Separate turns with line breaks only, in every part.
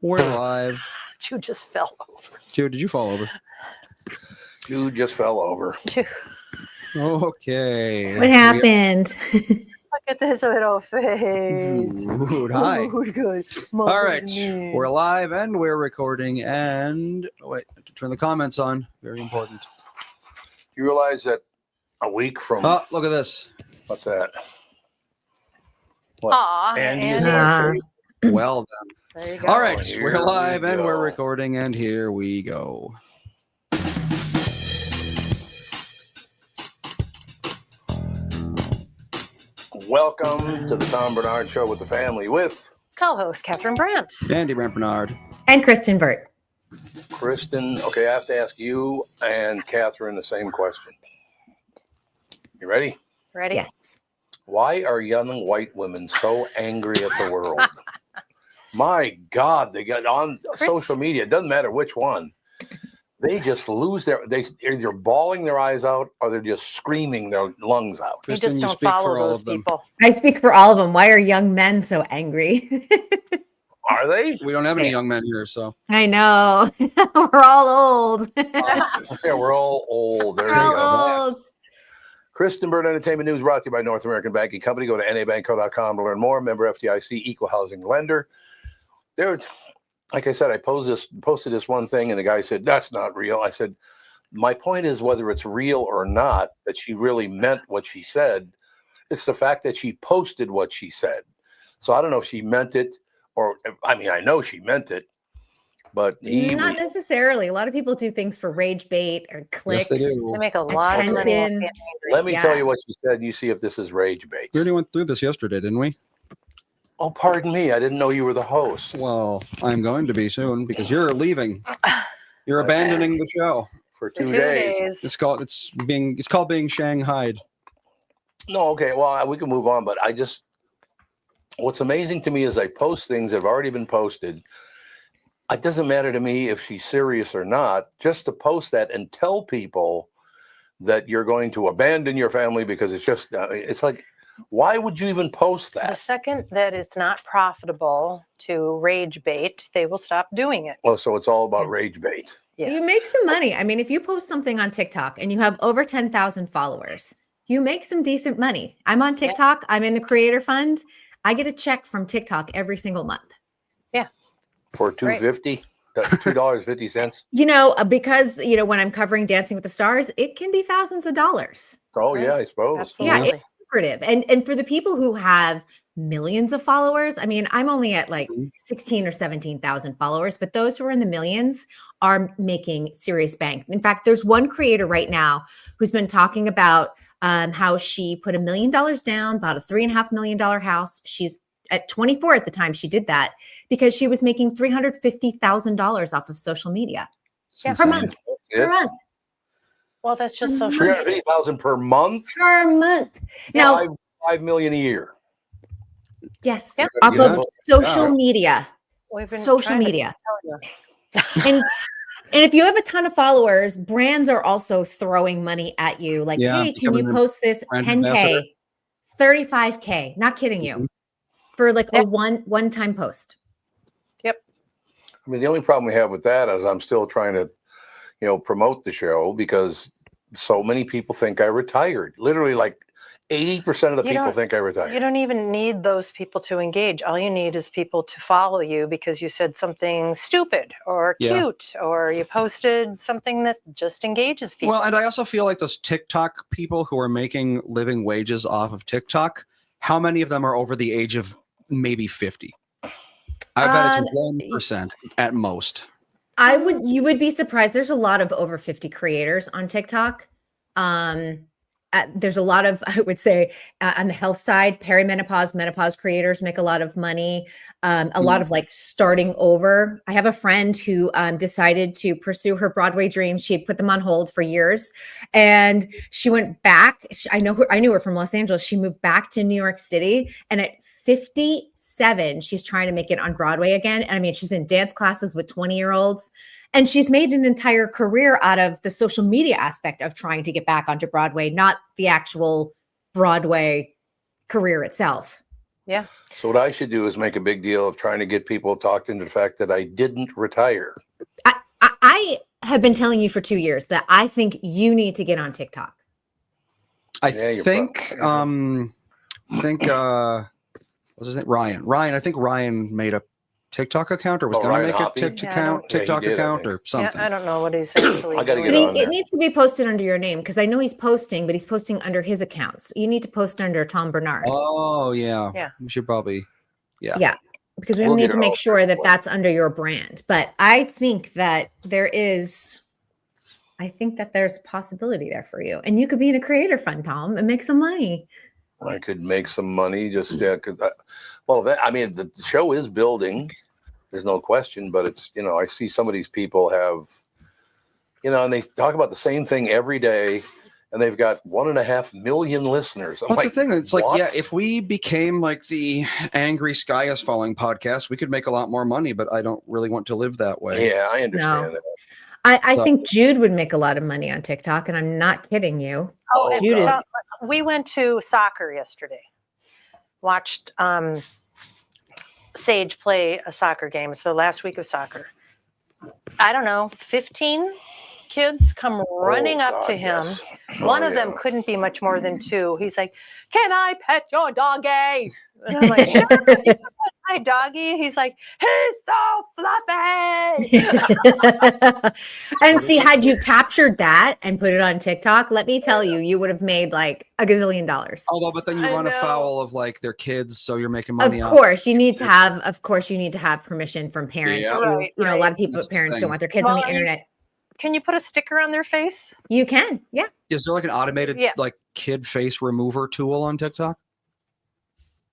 We're live.
Jude just fell over.
Jude, did you fall over?
Jude just fell over.
Okay.
What happened?
Look at this little face.
Jude, hi.
Good.
All right. We're live and we're recording and wait, I have to turn the comments on. Very important.
You realize that a week from
Oh, look at this.
what's that? What?
Aw,
Andy is
Andy.
our favorite.
Well then.
There you go.
All right.
Here
We're live
we
and we're
go.
recording and here we go.
Welcome to the Tom Bernard Show with the family with
Co-host Kathryn Burtt.
Andy Bernard.
And Kristyn Burtt.
Kristyn. Okay, I have to ask you and Kathryn the same question. You ready?
Ready?
Yes.
Why are young white women so angry at the world? My God, they get on social media. It doesn't matter which one. They just lose they're either bawling their eyes out or they're just screaming their lungs out.
You
Kristyn,
just
you
don't
speak for
follow
all
those
of them.
people.
I speak for all of them. Why are young men so angry?
Are they?
We don't have any young men here, so
I know. We're all old.
Yeah, we're all old. There
We're
you go.
all old.
Kristyn Burtt Entertainment News brought to you by North American Banking Company. Go to nabanco.com to learn more. Member FDIC, equal housing lender. There, like I said, I posted this one thing, and the guy said, "That's not real." I said, "My point is whether it's real or not, that she really meant what she said. It's the fact that she posted what she said. So I don't know if she meant it, or I mean, I know she meant it, but
Not necessarily. A lot of people do things for rage bait or clicks.
yes, they do.
They make a lot of money.
Attention.
let me
Yeah.
tell you what she said. And you see if this is rage bait.
We already went through this yesterday, didn't we?
Oh, pardon me. I didn't know you were the host.
Well, I'm going to be soon because you're leaving. You're abandoning the show.
For
For
2 days.
It's called being shanghaied.
No, okay. Well, we can move on, but what's amazing to me is I post things that have already been posted. It doesn't matter to me if she's serious or not, just to post that and tell people that you're going to abandon your family because it's like, why would you even post
The
that?
second that it's not profitable to rage bait, they will stop doing it.
Oh, so it's all about rage bait.
Yes.
You make some money. I mean, if you post something on TikTok and you have over 10,000 followers, you make some decent money. I'm on TikTok. I'm in the Creator Fund. I get a check from TikTok every single month.
For $2.50, $2.50.
You know, because, when I'm covering Dancing with the Stars, it can be thousands of dollars.
Oh, yeah, I suppose.
Absolutely.
Yeah, it's lucrative. And for the people who have millions of followers, I mean, I'm only at like 16 or 17,000 followers, but those who are in the millions are making serious bank. In fact, there's one creator right now who's been talking about how she put $1 million down, bought a $3.5 million house. She's at 24 at the time she did that because she was making $350,000 off of social media
Yeah.
per month. Per month.
Well, that's just so
$350,000 per month.
Per month. Now,
$5 million a year.
yes,
Yep.
off
Yeah.
of social
Yeah.
media.
We've been
Social
trying to
media.
tell you.
And if you have a ton of followers, brands are also throwing money at you. Like,
Yeah,
hey, can you
becoming a
post this
brand
10K, 35K? Not kidding you. For like a one-time post.
I mean, the only problem we have with that is I'm still trying to, promote the show because so many people think I retired. Literally, like 80% of the
You
people
don't-
think I retired.
You don't even need those people to engage. All you need is people to follow you because you said something stupid or
Yeah.
cute or you posted something that just engages people.
Well, and I also feel like those TikTok people who are making living wages off of TikTok, how many of them are over the age of maybe 50? I bet it's 1% at most.
You would be surprised. There's a lot of over 50 creators on TikTok. There's a lot of, I would say, on the health side, perimenopause, menopause creators make a lot of money. A lot of like starting over. I have a friend who decided to pursue her Broadway dreams. She had put them on hold for years, and she went back. I knew her from Los Angeles. She moved back to New York City, and at 57, she's trying to make it on Broadway again. And I mean, she's in dance classes with 20-year-olds. And she's made an entire career out of the social media aspect of trying to get back onto Broadway, not the actual Broadway career itself.
Yeah.
So what I should do is make a big deal of trying to get people talked into the fact that I didn't retire.
I have been telling you for 2 years that I think you need to get on TikTok.
I
Yeah, you're
think what's his name? Ryan. I think Ryan made a TikTok account or was going to
Ryan
make
Hoppy?
a TikTok
Yeah, I don't-
account, TikTok
Yeah, he did, I
account
think.
or something.
Yeah, I don't know what he's actually
I gotta
doing.
get
But
on
it
there.
needs to be posted under your name because I know he's posting, but he's posting under his accounts. You need to post under Tom Bernard.
Oh yeah.
Yeah.
We should probably.
Yeah, because we
We'll
need
get
to
it
make
all
sure that
figured out.
that's under your brand. But I think that there's a possibility there for you, and you could be in a creator fund, Tom, and make some money.
I could make some money just the show is building. There's no question, but it's, I see some of these people have, and they talk about the same thing every day, and they've got 1.5 million listeners. I'm
What's
like,
the thing? It's like,
what?
yeah, if we became like the Angry Sky is Falling podcast, we could make a lot more money, but I don't really want to live that way.
Yeah, I understand that.
I
So-
think Jude would make a lot of money on TikTok, and I'm not kidding you.
Oh, and
Jude is-
we went to soccer yesterday. Watched Sage play a soccer game. It's the last week of soccer. I don't know, 15 kids come running up to him.
Yes.
One
Oh,
of them
yeah.
couldn't be much more than 2. He's like, "Can I pet your doggy?" And I'm like, "Sure, you can pet my doggy." He's like, "He's so fluffy."
And see, had you captured that and put it on TikTok, let me tell you, you would have made like $1 gazillion.
Although, but then you
I
run
know.
afoul of like their kids, so you're making
Of
money.
course, you need to have permission from parents.
Yeah.
To,
Right,
a lot
right.
of people,
That's the
parents
thing.
don't want their kids on
Well,
the
and you-
internet.
Can you put a sticker on their face?
You can, yeah.
Is there like an automated
Yeah.
like kid face remover tool on TikTok?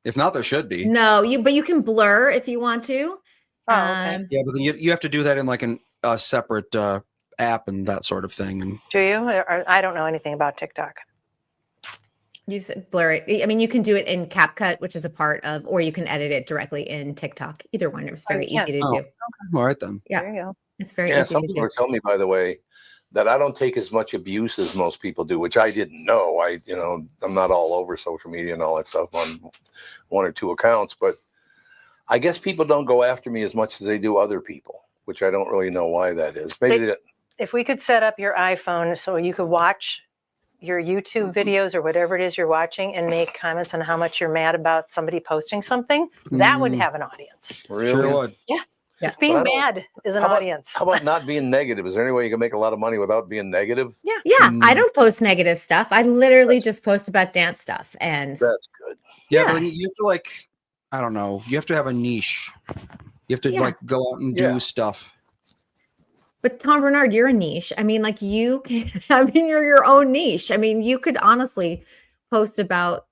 If not, there should be.
No, but you can blur if you want to.
Oh, okay.
Yeah, but then you have to do that in like a separate app and that sort of thing. And
Do you? Or I don't know anything about TikTok.
You blur it. I mean, you can do it in CapCut, which is a part of, or you can edit it directly in TikTok. Either one is very
you can.
easy to
Oh.
do.
all right then.
Yeah.
There you go.
It's very
Yeah,
easy
some
to
people
do.
are telling me, by the way, that I don't take as much abuse as most people do, which I didn't know. I'm not all over social media and all that stuff on 1 or 2 accounts, but I guess people don't go after me as much as they do other people, which I don't really know why that is. Maybe
If we could set up your iPhone so you could watch your YouTube videos or whatever it is you're watching and make comments on how much you're mad about somebody posting something, that would
Mm.
have an audience.
really.
Sure would.
Yeah.
Just being
But I don't-
mad is an
How about-
audience.
How about not being negative? Is there any way you can make a lot of money without being negative?
Yeah, I
Mm.
don't post negative stuff. I literally just post about dance stuff. And
That's good.
Yeah,
Yeah.
but you have to like, I don't know. You have to have a niche. You have to
Yeah.
like go out and do
Yeah.
stuff.
but Tom Bernard, you're a niche. I mean, like you can, I mean, you're your own niche. I mean, you could honestly post about,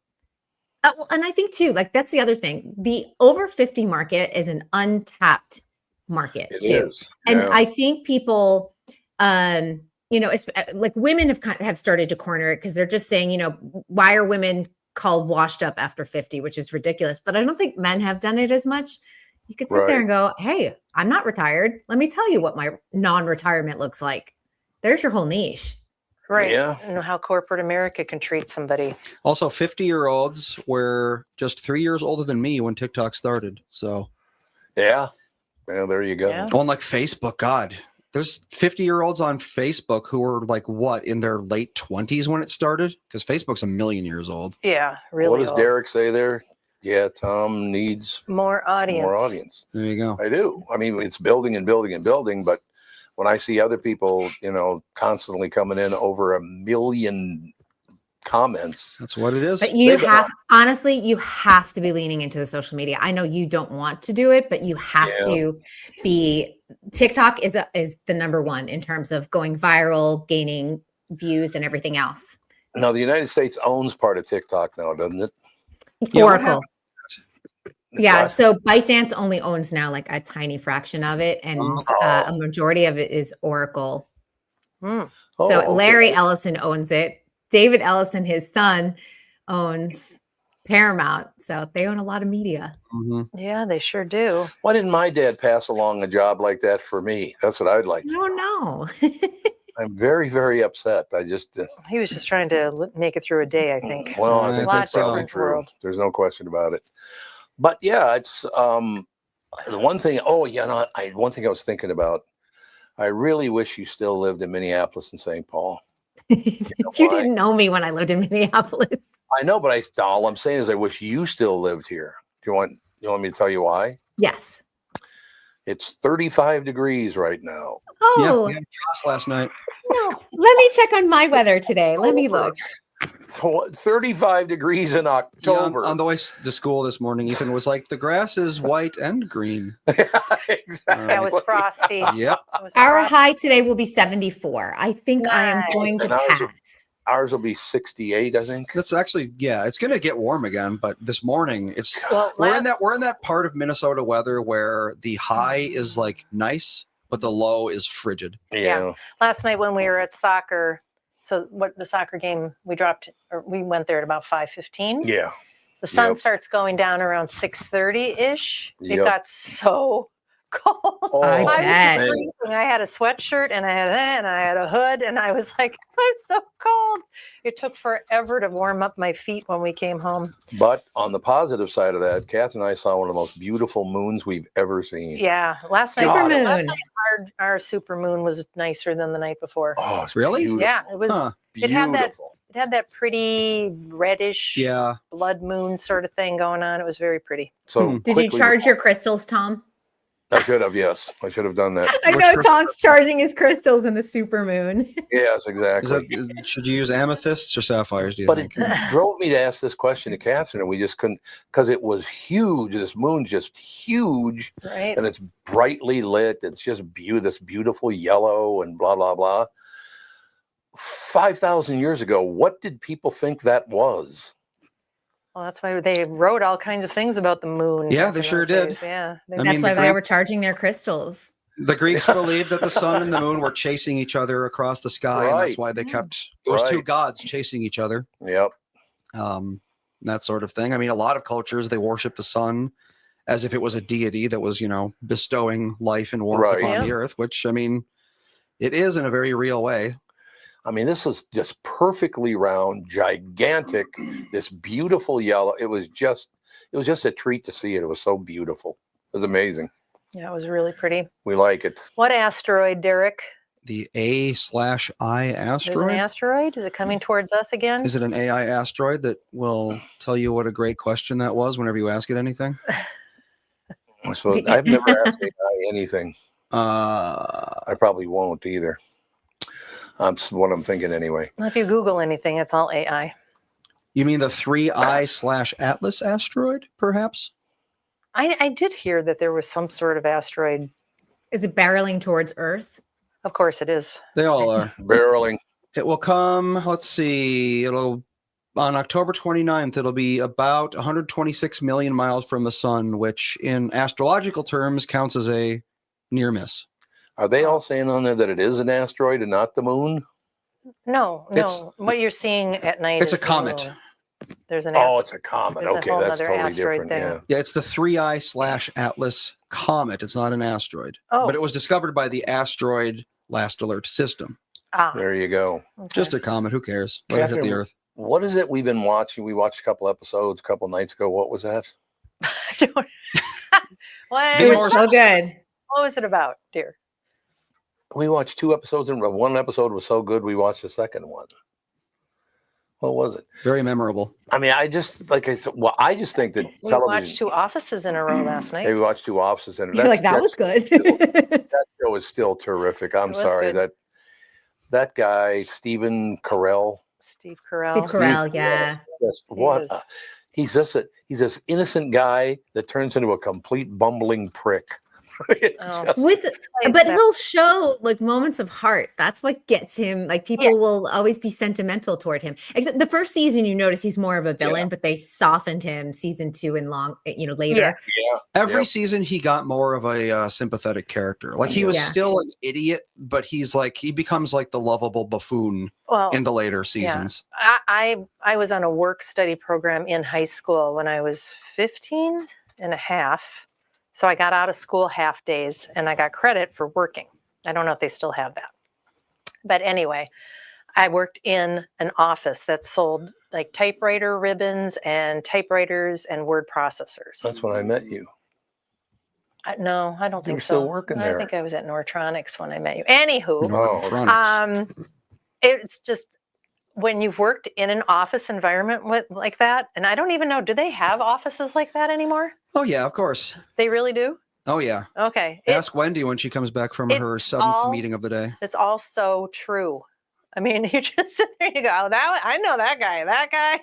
and I think too, like that's the other thing. The over 50 market is an untapped market
It
too.
is.
And
Yeah.
I think people, like women have started to corner it because they're just saying, why are women called washed up after 50, which is ridiculous. But I don't think men have done it as much. You could sit there
Right.
and go, hey, I'm not retired. Let me tell you what my non-retirement looks like. There's your whole niche.
Right.
Yeah.
And how corporate America can treat somebody.
Also, 50-year-olds were just 3 years older than me when TikTok started. So,
Yeah. Well, there you go.
Yeah.
on like Facebook, God, there's 50-year-olds on Facebook who were like what in their late 20s when it started, because Facebook's a million years old.
Yeah, really.
What does
old.
Derek say there? Yeah, Tom needs
More audience.
more audience.
There you go.
I do. I mean, it's building and building and building, but when I see other people, constantly coming in over 1 million comments,
That's what it is.
But you
They've
have, honestly, you have to be leaning into the social media. I know you don't want to do it, but you have
Yeah.
to be. TikTok is the number one in terms of going viral, gaining views, and everything else.
now the United States owns part of TikTok now, doesn't it?
Yeah, what
Oracle. Yeah,
What?
so ByteDance only owns now like a tiny fraction of it, and
Oh.
a majority of it is Oracle.
Hmm.
So
Oh,
Larry
okay.
Ellison owns it. David Ellison, his son, owns Paramount. So they own a lot of media.
Mhm.
Yeah, they sure do.
Why didn't my dad pass along a job like that for me? That's what I'd like
I
to
don't
know.
know.
I'm very, very upset. I just,
He was just trying to make it through a day, I think.
well,
I
I think
think
that's
so.
probably
Different
true.
world.
There's no question about it. But yeah, it's the one thing. Oh, yeah, no, one thing I was thinking about. I really wish you still lived in Minneapolis and St. Paul.
You didn't know me when I lived in Minneapolis.
I know, but all I'm saying is I wish you still lived here. Do you want me to tell you why?
Yes.
It's 35 degrees right now.
Oh,
Yeah, toss last night.
no. Let me check on my weather today. Let me look.
35 degrees in
Yeah,
October.
on the way to school this morning, Ethan was like, "The grass is white and green."
Exactly.
Yeah, it was frosty.
Yep.
It was
Our
frosty.
high today will be 74. I think I am
Nice.
going to
And ours will-
pass.
Ours will be 68, I think.
That's actually, yeah, it's gonna get warm again, but this morning it's
Well,
we're in that part of Minnesota weather where the high is like nice, but the low is frigid.
Yeah.
last night when we were at soccer, so what the soccer game we went there at about 5:15.
Yeah.
The sun
Yep.
starts going down around 6:30-ish. It
Yep.
got so cold.
Oh,
I
I
bet.
was freezing. I had a sweatshirt and I had a hood and I was like, I'm so cold. It took forever to warm up my feet when we came home.
But on the positive side of that, Kathryn and I saw one of the most beautiful moons we've ever seen.
Yeah, last night,
God,
last night our super moon was nicer than the night before.
Oh, it's
Really?
beautiful.
Yeah, it was.
Huh.
It had that.
Beautiful.
It had that pretty reddish
Yeah.
blood moon sort of thing going on. It was very pretty.
So
Did you
quickly-
charge your crystals, Tom?
I should have, yes. I should have done that.
I
Which
know
crystal?
Tom's charging his crystals in the supermoon.
Yes,
Is
exactly.
that, should you use amethysts or sapphires, do you
But
think?
it drove me to ask this question to Kathryn, and we just couldn't, because it was huge. This moon's just huge,
Right.
and it's brightly lit. It's just this beautiful yellow and blah, blah, blah. 5,000 years ago, what did people think that was?
Well, that's why they wrote all kinds of things about the moon.
Yeah,
back
they
in
sure
those
did.
days. Yeah.
I
That's
mean,
why
the
they
Greek-
were charging their crystals.
The Greeks believed that the sun and the moon were chasing each other across the sky, and that's
Right.
why they kept it was two
Right.
gods chasing each other.
Yep.
That sort of thing. I mean, a lot of cultures they worship the sun as if it was a deity that was, bestowing life and warmth
Right.
upon
Yeah.
the earth, which I mean, it is in a very real way.
I mean, this is just perfectly round, gigantic, this beautiful yellow. It was just a treat to see it. It was so beautiful. It was amazing.
Yeah, it was really pretty.
We like it.
What asteroid, Derek?
The A/I
There's an
asteroid.
asteroid. Is it coming towards us again?
Is it an AI asteroid that will tell you what a great question that was whenever you ask it anything?
So I've never asked AI anything.
Uh,
I probably won't either. That's what I'm thinking anyway.
Well, if you Google anything, it's all AI.
you mean the 3I/Atlas asteroid, perhaps?
I did hear that there was some sort of asteroid.
Is it barreling towards Earth?
Of course it is.
They all are.
Barreling.
It will come, let's see, it'll on October 29th, it'll be about 126 million miles from the sun, which in astrological terms counts as a near miss.
Are they all saying on there that it is an asteroid and not the moon?
No.
It's-
What you're seeing at night
it's
is
a
the
comet.
moon. There's an
Oh,
asteroid.
it's a comet.
There's a
Okay,
whole
that's
nother
totally
asteroid
different.
thing.
Yeah.
Yeah, it's the 3I/Atlas comet. It's not an asteroid.
Oh,
But it was discovered by the asteroid last alert system.
There you go.
okay.
Just a comet. Who cares? Let it hit the
Kathryn,
Earth.
What is it we've been watching? We watched a couple episodes a couple nights ago. What was that?
what,
Be
It
more
was so good.
what was it about, dear?
We watched 2 episodes in a row. One episode was so good, we watched the second one. What was it?
Very memorable.
I mean, I just I just think that
We
television.
watched 2 Offices in a row last night.
Hey, we watched 2 Offices in it.
You're like, that was good.
That show is still terrific. I'm
was
sorry
good.
that guy Stephen Carell.
Steve Carell.
Steve Carell, yeah.
Just what
is.
he's this innocent guy that turns into a complete bumbling prick. It's
Oh.
just-
But he'll show like moments of heart. That's what gets him. Like people will always be sentimental toward him. Except the first season, you notice he's more of a villain, but they softened him season 2 and later.
yeah.
Every
Yep.
season, he got more of a sympathetic character. Like he was
Yeah.
still an idiot, but he becomes like the lovable buffoon
Well,
in the later seasons.
I was on a work study program in high school when I was 15 and a half. So I got out of school half days and I got credit for working. I don't know if they still have that. But anyway, I worked in an office that sold like typewriter ribbons and typewriters and word processors.
That's when I met you.
No, I don't
You
think
were
so.
still working there.
I think I was at Nortronics when I met you. Anywho,
Oh,
it's just when you've worked in an office environment like that, and I don't even know, do they have offices like that anymore?
Oh yeah, of course.
They really do?
Oh yeah.
Okay.
Ask Wendy when she comes back from her seventh meeting of the day.
It's all so true. I mean, you just sit there and you go, oh, I know that guy.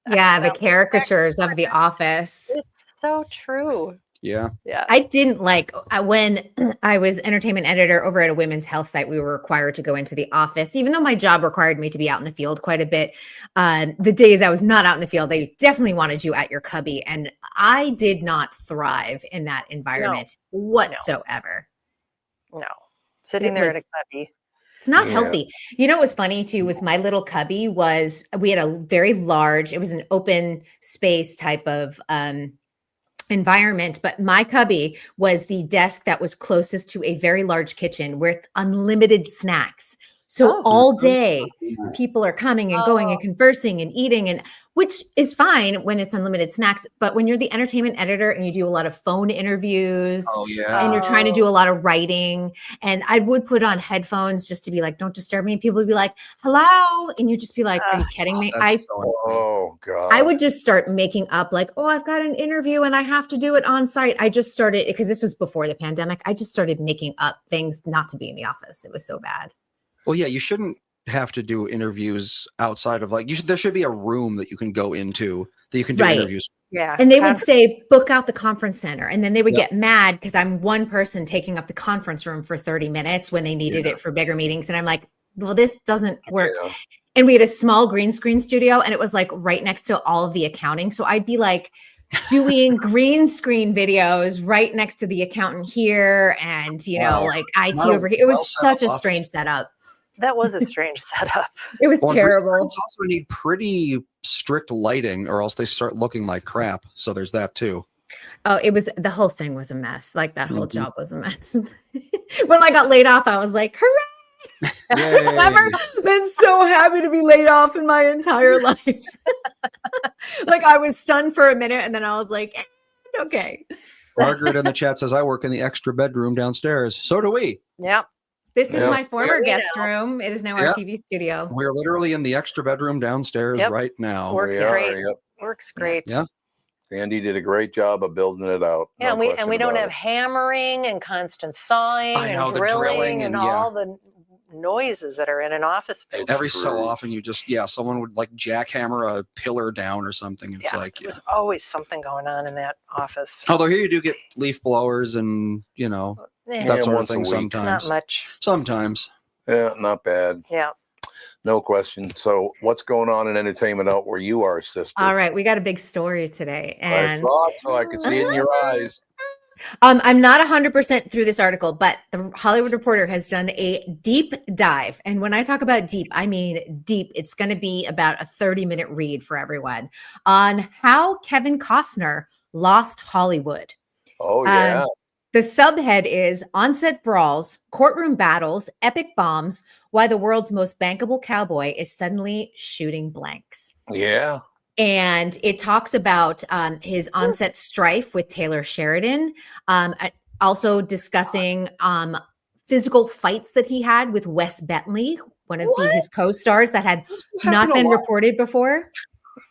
Yeah, the caricatures of the office.
It's so true.
Yeah.
Yeah.
I didn't like when I was entertainment editor over at a women's health site, we were required to go into the office, even though my job required me to be out in the field quite a bit. The days I was not out in the field, they definitely wanted you at your cubby. And I did not thrive in that environment whatsoever.
No. Sitting there at a cubby.
It's not healthy. You know what was funny too was my little cubby we had a very large, it was an open space type of environment, but my cubby was the desk that was closest to a very large kitchen with unlimited snacks. So all day people are coming and going and conversing and eating, and which is fine when it's unlimited snacks. But when you're the entertainment editor and you do a lot of phone interviews and you're trying to do a lot of writing, and I would put on headphones just to be like, don't disturb me. People would be like, hello. And you'd just be like, are you kidding me?
God.
I would just start making up like, oh, I've got an interview and I have to do it on site. I just started, because this was before the pandemic. I just started making up things not to be in the office. It was so bad.
Well, yeah, you shouldn't have to do interviews outside of there should be a room that you can go into that you can do interviews.
Yeah.
And they would say, book out the conference center. And then they would get mad because I'm one person taking up the conference room for 30 minutes when they needed it for bigger meetings. And I'm like, well, this doesn't work. Yeah. And we had a small green screen studio and it was like right next to all of the accounting. So I'd be like doing green screen videos right next to the accountant here and, like IT over here. It was such a strange setup.
That was a strange setup.
It was terrible.
Also need pretty strict lighting or else they start looking like crap. So there's that too.
Oh, the whole thing was a mess. Like that whole job was a mess. When I got laid off, I was like, hooray. I've never been so happy to be laid off in my entire life. Like I was stunned for a minute and then I was like, okay.
Margaret in the chat says, I work in the extra bedroom downstairs. So do we.
Yeah.
This is my former guest room. It is now our TV studio.
We're literally in the extra bedroom downstairs right now.
Works great. Works great.
Yeah.
Andy did a great job of building it out.
Yeah, and we don't have hammering and constant sawing and drilling and all the noises that are in an office space.
Every so often you just someone would like jackhammer a pillar down or something. It's
there's always something going on in that office.
Although here you do get leaf blowers and that sort of thing sometimes.
Not much.
Sometimes.
Yeah, not bad.
Yeah.
No question. So what's going on in entertainment out where you are, sister?
All right. We got a big story today. And
I thought so. I could see it in your eyes.
I'm not 100% through this article, but the Hollywood Reporter has done a deep dive. And when I talk about deep, I mean deep. It's going to be about a 30-minute read for everyone on how Kevin Costner lost Hollywood.
Oh, yeah.
The subhead is On-Set Brawls, Courtroom Battles, Epic Bombs, Why the World's Most Bankable Cowboy is Suddenly Shooting Blanks.
Yeah.
And it talks about his on-set strife with Taylor Sheridan, also discussing physical fights that he had with Wes Bentley, one of his co-stars that had not been reported before.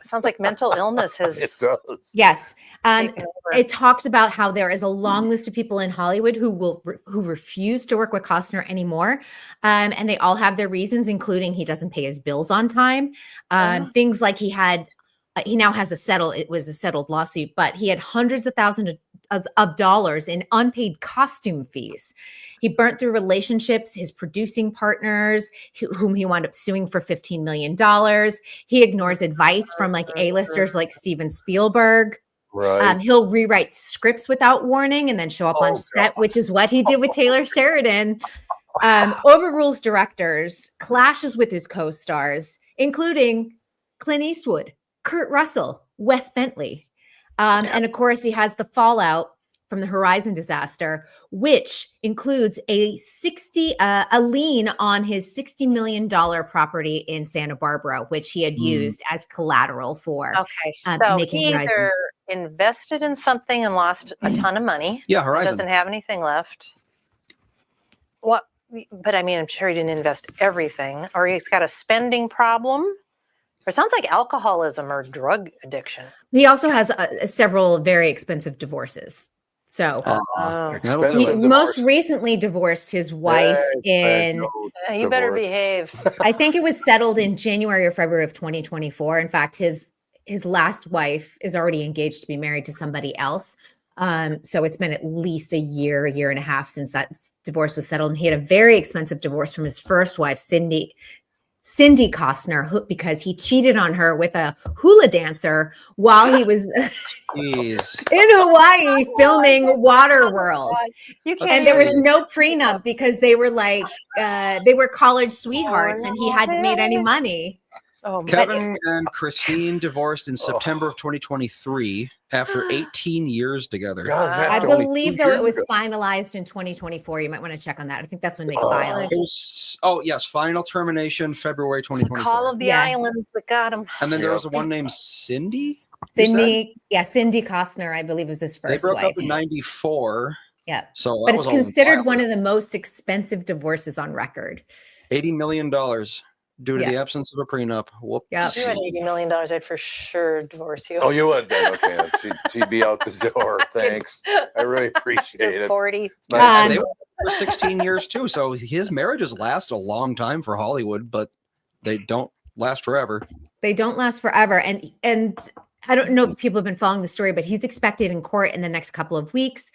Sounds like mental illness has.
It does.
Yes. It talks about how there is a long list of people in Hollywood who refuse to work with Costner anymore. And they all have their reasons, including he doesn't pay his bills on time. Things like he now has it was a settled lawsuit, but he had hundreds of thousands of dollars in unpaid costume fees. He burnt through relationships, his producing partners, whom he wound up suing for $15 million. He ignores advice from like A-listers like Steven Spielberg.
Right.
He'll rewrite scripts without warning and then show up on set, which is what he did with Taylor Sheridan. Overrules directors, clashes with his co-stars, including Clint Eastwood, Kurt Russell, Wes Bentley. And of course, he has the fallout from the Horizon disaster, which includes a lien on his $60 million property in Santa Barbara, which he had used as collateral for
Okay, so
making
he
Horizon.
either invested in something and lost a ton of money.
Yeah,
He
Horizon.
doesn't have anything left. What? But I mean, I'm sure he didn't invest everything, or he's got a spending problem. Or it sounds like alcoholism or drug addiction.
He also has several very expensive divorces. So
Oh.
That'll do
he
it.
most recently divorced his wife in,
You better behave.
I think it was settled in January or February of 2024. In fact, his last wife is already engaged to be married to somebody else. So it's been at least a year and a half since that divorce was settled. And he had a very expensive divorce from his first wife, Cindy Costner, because he cheated on her with a hula dancer while he was
Jeez.
in Hawaii filming Waterworld.
You can't
And there was
even-
no prenup because they were like, they were college sweethearts and he hadn't made any money.
Oh, my-
Kevin and Kristyn divorced in September of 2023 after 18 years together.
God, that's
I
only
believe
2
though it
years
was
ago.
finalized in 2024. You might want to check on that. I think that's when they
Oh.
filed.
It was, yes, final termination February
Call
2024.
of the
Yeah.
Islands that got him.
And then there
Yeah.
was one named Cindy. you said?
Cindy Costner, I believe, was his
They
first
broke
wife.
up in 94.
Yeah.
So that
But
was
it's
all in
considered
files.
one of the most expensive divorces on record.
$80 million due to
Yeah.
the absence of a prenup. Whoops.
Yeah.
If you had $80 million, I'd for sure divorce you.
Oh, you would then? Okay. She'd be out the door. Thanks. I really appreciate
You're
it.
40.
Nice.
And they were for 16 years too. So his marriages last a long time for Hollywood, but they don't last forever.
They don't last forever. And I don't know if people have been following the story, but he's expected in court in the next couple of weeks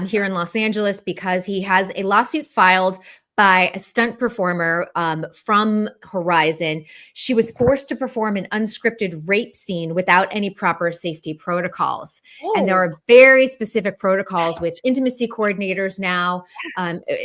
here in Los Angeles because he has a lawsuit filed by a stunt performer from Horizon. She was forced to perform an unscripted rape scene without any proper safety protocols. And there are very specific protocols with intimacy coordinators now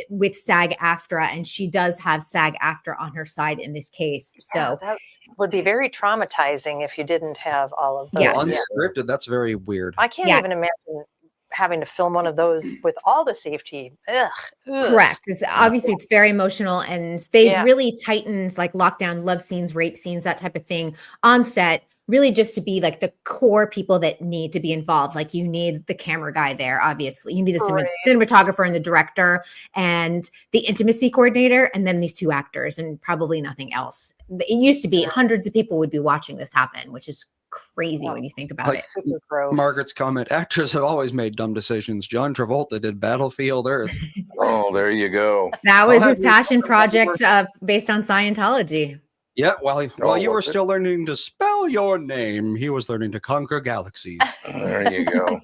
with SAG-AFTRA, and she does have SAG-AFTRA on her side in this case. So
that would be very traumatizing if you didn't have all of those.
Yes.
Unscripted, that's very weird.
I can't
Yeah.
even imagine having to film one of those with all the safety. Ugh.
correct. Obviously, it's very emotional, and they've
Yeah.
really tightened like lockdown love scenes, rape scenes, that type of thing on set, really just to be like the core people that need to be involved. Like you need the camera guy there, obviously. You need the
Right.
cinematographer and the director and the intimacy coordinator, and then these two actors and probably nothing else. It used to be hundreds of people would be watching this happen, which is crazy when you think about
Like,
it.
Super gross.
Margaret's comment, actors have always made dumb decisions. John Travolta did Battlefield Earth.
Oh, there you go.
That was
I'll
his
have you-
passion project based on Scientology.
Yeah, while you were
was it?
still learning to spell your name, he was learning to conquer galaxies.
There you go.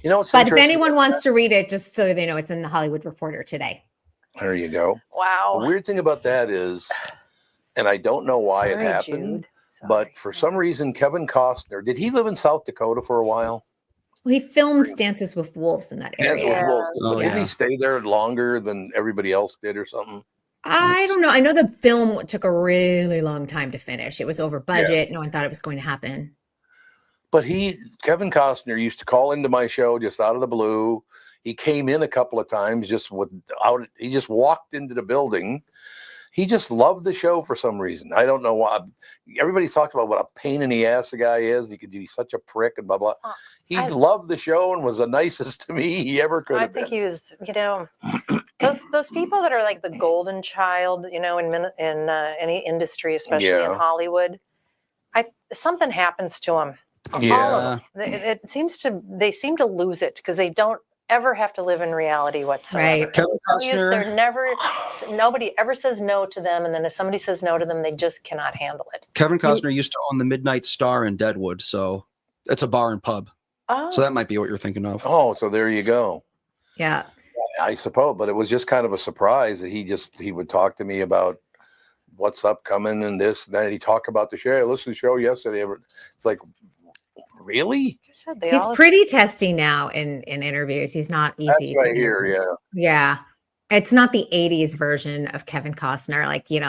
You know what's
But if
interesting
anyone
about
wants to read it, just so they know, it's in the Hollywood Reporter today.
that? There you go. The
Wow.
weird thing about that is, and I don't know why
Sorry,
it happened,
Jude. Sorry.
but for some reason, Kevin Costner, did he live in South Dakota for a while?
Well, he filmed Dances with Wolves in that
Dances
area.
with Wolves.
Oh,
Didn't
yeah.
he stay there longer than everybody else did or something?
I don't know. I know the film took a really long time to finish. It was over budget. No one thought it was going to happen.
But Kevin Costner used to call into my show just out of the blue. He came in a couple of times he just walked into the building. He just loved the show for some reason. I don't know why. Everybody's talked about what a pain in the ass the guy is. He could be such a prick and blah, blah. He loved the show and was the nicest to me he ever could
I
have
think
been.
he was, those people that are like the golden child, in any industry, especially in
Yeah.
Hollywood. Something happens to them.
Yeah.
All of them. They seem to lose it because they don't ever have to live in reality whatsoever.
Right.
Kevin
Nobody ever says no to them, and then if somebody says no to them, they just cannot handle it.
Kevin Costner used to own the Midnight Star in Deadwood, so it's a bar and pub.
Oh,
So that might be what you're thinking of.
Oh, so there you go.
Yeah.
I suppose, but it was just kind of a surprise that he would talk to me about what's upcoming and this. And then he'd talk about the show. I listened to the show yesterday. It's like, really?
I said they
He's
all-
pretty testy now in interviews. He's not easy.
That's
to
what I hear.
interview.
Yeah.
Yeah. It's not the 80s version of Kevin Costner. Like,
He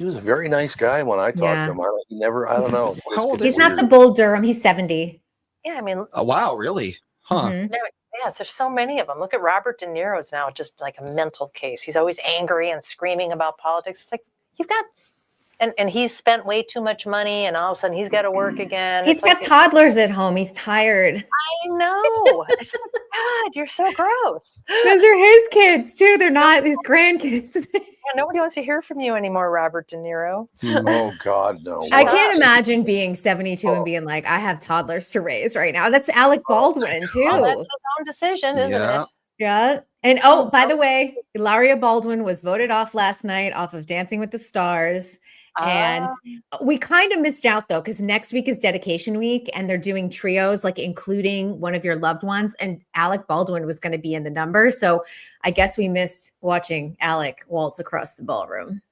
was a very nice guy when I talked
Yeah.
to him. I don't know.
How old
It's
is
he's not the
weird.
Bull Durham. He's 70.
Yeah, I mean,
Oh, wow, really? Huh.
Mhm.
Yes, there's so many of them. Look at Robert De Niro's now just like a mental case. He's always angry and screaming about politics. It's like you've got, and he's spent way too much money, and all of a sudden he's got to work again.
He's
It's
got
like,
toddlers at home. He's tired.
I know. It's like, God, you're so gross.
Those are his kids too. They're not his grandkids.
Yeah, nobody wants to hear from you anymore, Robert De Niro.
Oh God, no.
I
What?
can't imagine being 72 and being like, I have toddlers to raise right now. That's Alec Baldwin too.
Well, that's his own decision, isn't
Yeah.
it?
Yeah. And oh, by the way, Ilaria Baldwin was voted off last night off of Dancing with the Stars. And we kind of missed out though, because next week is dedication week and they're doing trios, like including one of your loved ones. And Alec Baldwin was going to be in the number. So I guess we missed watching Alec waltz across the ballroom.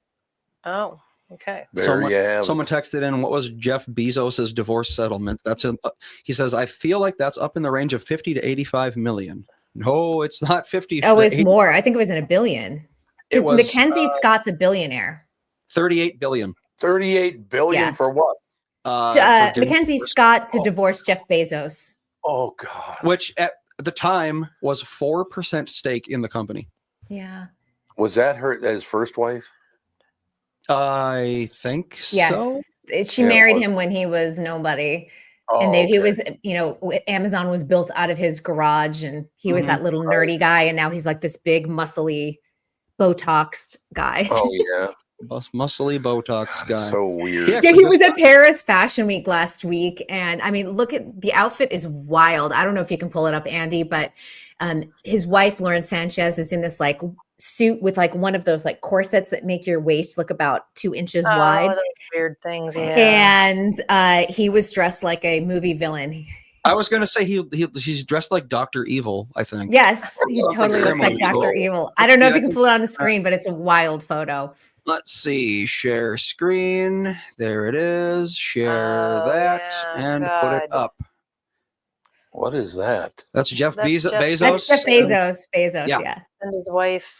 Oh, okay.
There you have it.
Someone texted in, what was Jeff Bezos's divorce settlement? That's in, he says, I feel like that's up in the range of 50 to 85 million. No, it's not 50.
Oh, it was
80
more. I think it was in $1 billion.
It
Because
was
Mackenzie Scott's a billionaire.
38 billion.
38 billion
Yeah.
for what?
For getting
Mackenzie
divorced.
Scott to divorce Jeff Bezos.
Oh God.
Which at the time was 4% stake in the company.
Yeah.
Was that his first wife?
I think
Yes.
so.
She
Yeah,
married
well-
him when he was nobody.
Oh,
And he
okay.
was, Amazon was built out of his garage and he was
Mhm.
that little nerdy guy. And now he's like this big, muscly, Botoxed guy.
Oh yeah.
Muscly Botox guy.
So weird.
Yeah.
Yeah, he was at Paris Fashion Week last week. And I mean, look at the outfit is wild. I don't know if you can pull it up, Andy, but his wife, Lauren Sanchez, is in this like suit with like one of those like corsets that make your waist look about 2 inches wide.
Oh, those weird things. Yeah.
And he was dressed like a movie villain.
I was going to say he's dressed like Dr. Evil, I think.
Yes, he
Something
totally looks like
similar.
Dr. Evil. I don't know if
Yeah,
you can pull it on the screen, but it's a wild photo.
Let's see. Share screen. There it is. Share
Oh,
that
yeah,
and put it
God.
up.
What is that?
That's Jeff
That's
Bezos.
Jeff-
That's Jeff Bezos.
Yeah.
Yeah.
And his wife,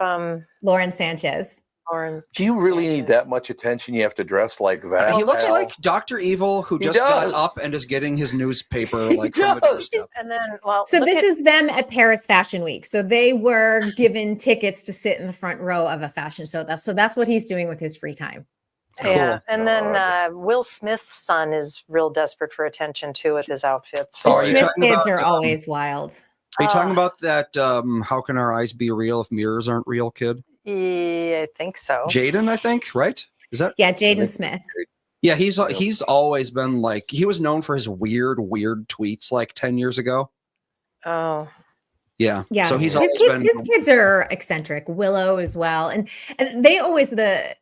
Lauren Sanchez.
Lauren.
Do you really need that much attention? You have to dress like that.
He looks
Al?
like Dr. Evil who
He
just got
does.
up and is getting his newspaper
He
like from the
does.
doorstep.
And then, well,
So
look
this
at-
is them at Paris Fashion Week. So they were given tickets to sit in the front row of a fashion show. That's what he's doing with his free time.
yeah. And then
God.
Will Smith's son is real desperate for attention too with his outfits.
The
Oh, are you
Smith
talking
kids
about,
are always wild.
Are you talking
Ah.
about that? How can our eyes be real if mirrors aren't real? Kid,
Yeah, I think so.
Jaden, I think, right? Is that?
Yeah, Jaden Smith.
Yeah, he's always been like he was known for his weird tweets like 10 years ago.
Oh,
Yeah.
So he's
his
always
kids,
been.
his kids are eccentric. Willow as well, and they always Jada,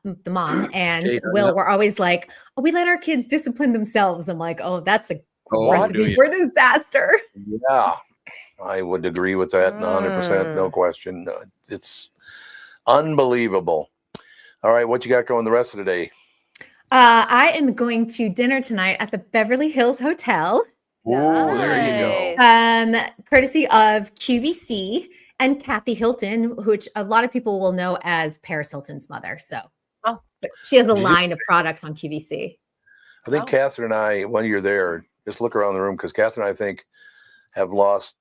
the mom, and
Jada,
Will
yeah.
were always like, "Oh, we let our kids discipline themselves." I'm like, "Oh, that's a
Oh,
recipe
do you?
for disaster."
Yeah, I would agree with that 100%. No question. It's unbelievable. All right, what you got going the rest of the day?
I am going to dinner tonight at the Beverly Hills Hotel,
Ooh, there you go.
nice.
courtesy of QVC and Kathy Hilton, which a lot of people will know as Paris Hilton's mother. So,
Oh.
but she has a
Did you-
line of products on QVC.
I think
Oh.
Kathryn and I, when you're there, just look around the room because Kathryn, I think, have lost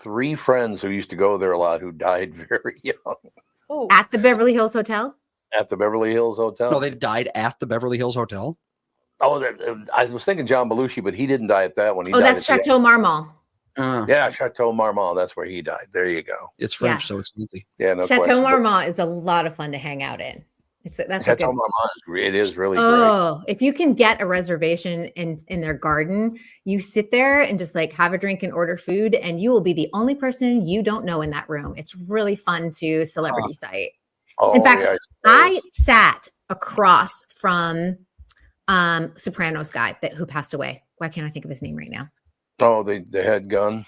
3 friends who used to go there a lot who died very young
Ooh.
At the Beverly Hills Hotel.
at the Beverly Hills Hotel.
No, they died at the Beverly Hills Hotel.
Oh, I was thinking John Belushi, but he didn't die at that one. He
Oh,
died
that's
at the-
Chateau Marmont.
Yeah, Chateau Marmont. That's where he died. There you go.
It's French,
Yeah.
so it's easy.
Yeah, no
Chateau
question. But
Marmont is a lot of fun to hang out in. That's a
Chateau
good.
Marmont it is really great.
Oh, if you can get a reservation in their garden, you sit there and just like have a drink and order food, and you will be the only person you don't know in that room. It's really fun to celebrity site.
Oh,
in fact,
yeah,
I sat across from Sopranos guy who passed away. Why can't I think of his name right now?
Oh, the head gun.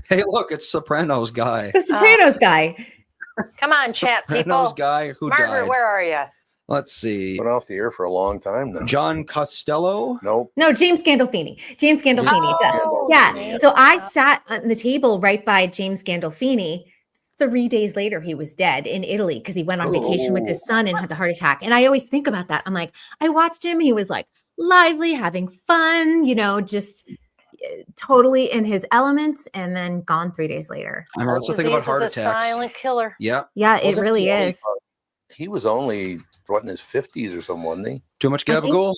Hey, look, it's Sopranos guy.
The Sopranos guy.
Come on, chat
Sopranos
people.
guy who
Margaret,
died.
where are you?
Let's see.
Went off the air for a long time now.
John Costello.
Nope.
No, James Gandolfini. James Gandolfini.
Oh,
Yeah.
James.
So I sat on the table right by James Gandolfini. 3 days later, he was dead in Italy because he went on vacation with his son and had the heart attack. And I always think about that. I'm like, I watched him. He was like lively, having fun, just totally in his elements, and then gone 3 days later.
I know that's the thing about heart
Disease is a
attacks.
silent killer.
Yeah,
Yeah, it
Wasn't
really
he only,
is.
he was only what, in his 50s or something, wasn't he?
too much
I think-
gabagool.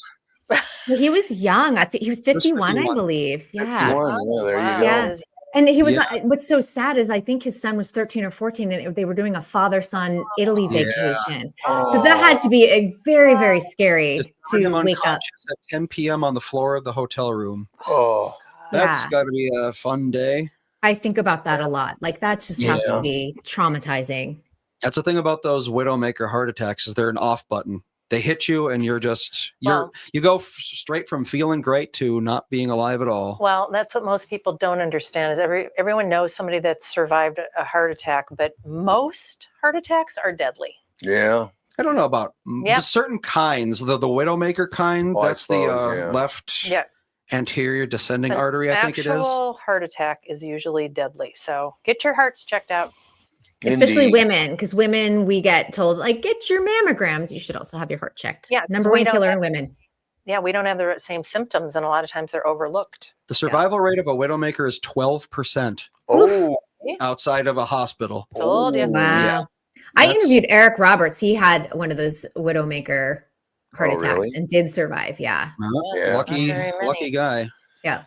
Well, he was young. I think he was 51, I
51.
believe. Yeah.
51. Yeah, there you go.
Yeah. And he was,
Yeah.
what's so sad is I think his son was 13 or 14 and they were doing a father-son Italy
Yeah.
vacation. So that had to be a very, very scary
Just find him
to wake up.
unconscious at 10 p.m. on the floor of the hotel room.
Oh,
That's
Yeah.
got to be a fun day.
I think about that a lot. Like that just has
Yeah.
to be traumatizing.
That's the thing about those widowmaker heart attacks is they're an off button. They hit you and you go straight from feeling great to not being alive at all.
Well, that's what most people don't understand is everyone knows somebody that's survived a heart attack, but most heart attacks are deadly.
yeah.
I don't know about
Yep.
certain kinds. The widowmaker kind,
Oh, I
that's the
suppose, yeah.
left
Yeah.
anterior descending
An
artery, I think it is.
Actual heart attack is usually deadly. So get your hearts checked out.
Especially
Indeed.
women, because women, we get told, like, get your mammograms. You should also have your heart checked.
Yeah, 'cause
Number
we
one
don't
killer
have-
in women.
Yeah, we don't have the same symptoms, and a lot of times they're overlooked.
The survival rate of a widowmaker is 12%
Oh,
outside of a hospital.
Told you.
Oh,
Wow.
Yeah.
I
That's-
interviewed Eric Roberts. He had one of those widowmaker heart
Oh,
attacks
really?
and did survive. Yeah.
Yeah.
Lucky,
Not very many.
lucky guy.
Yeah.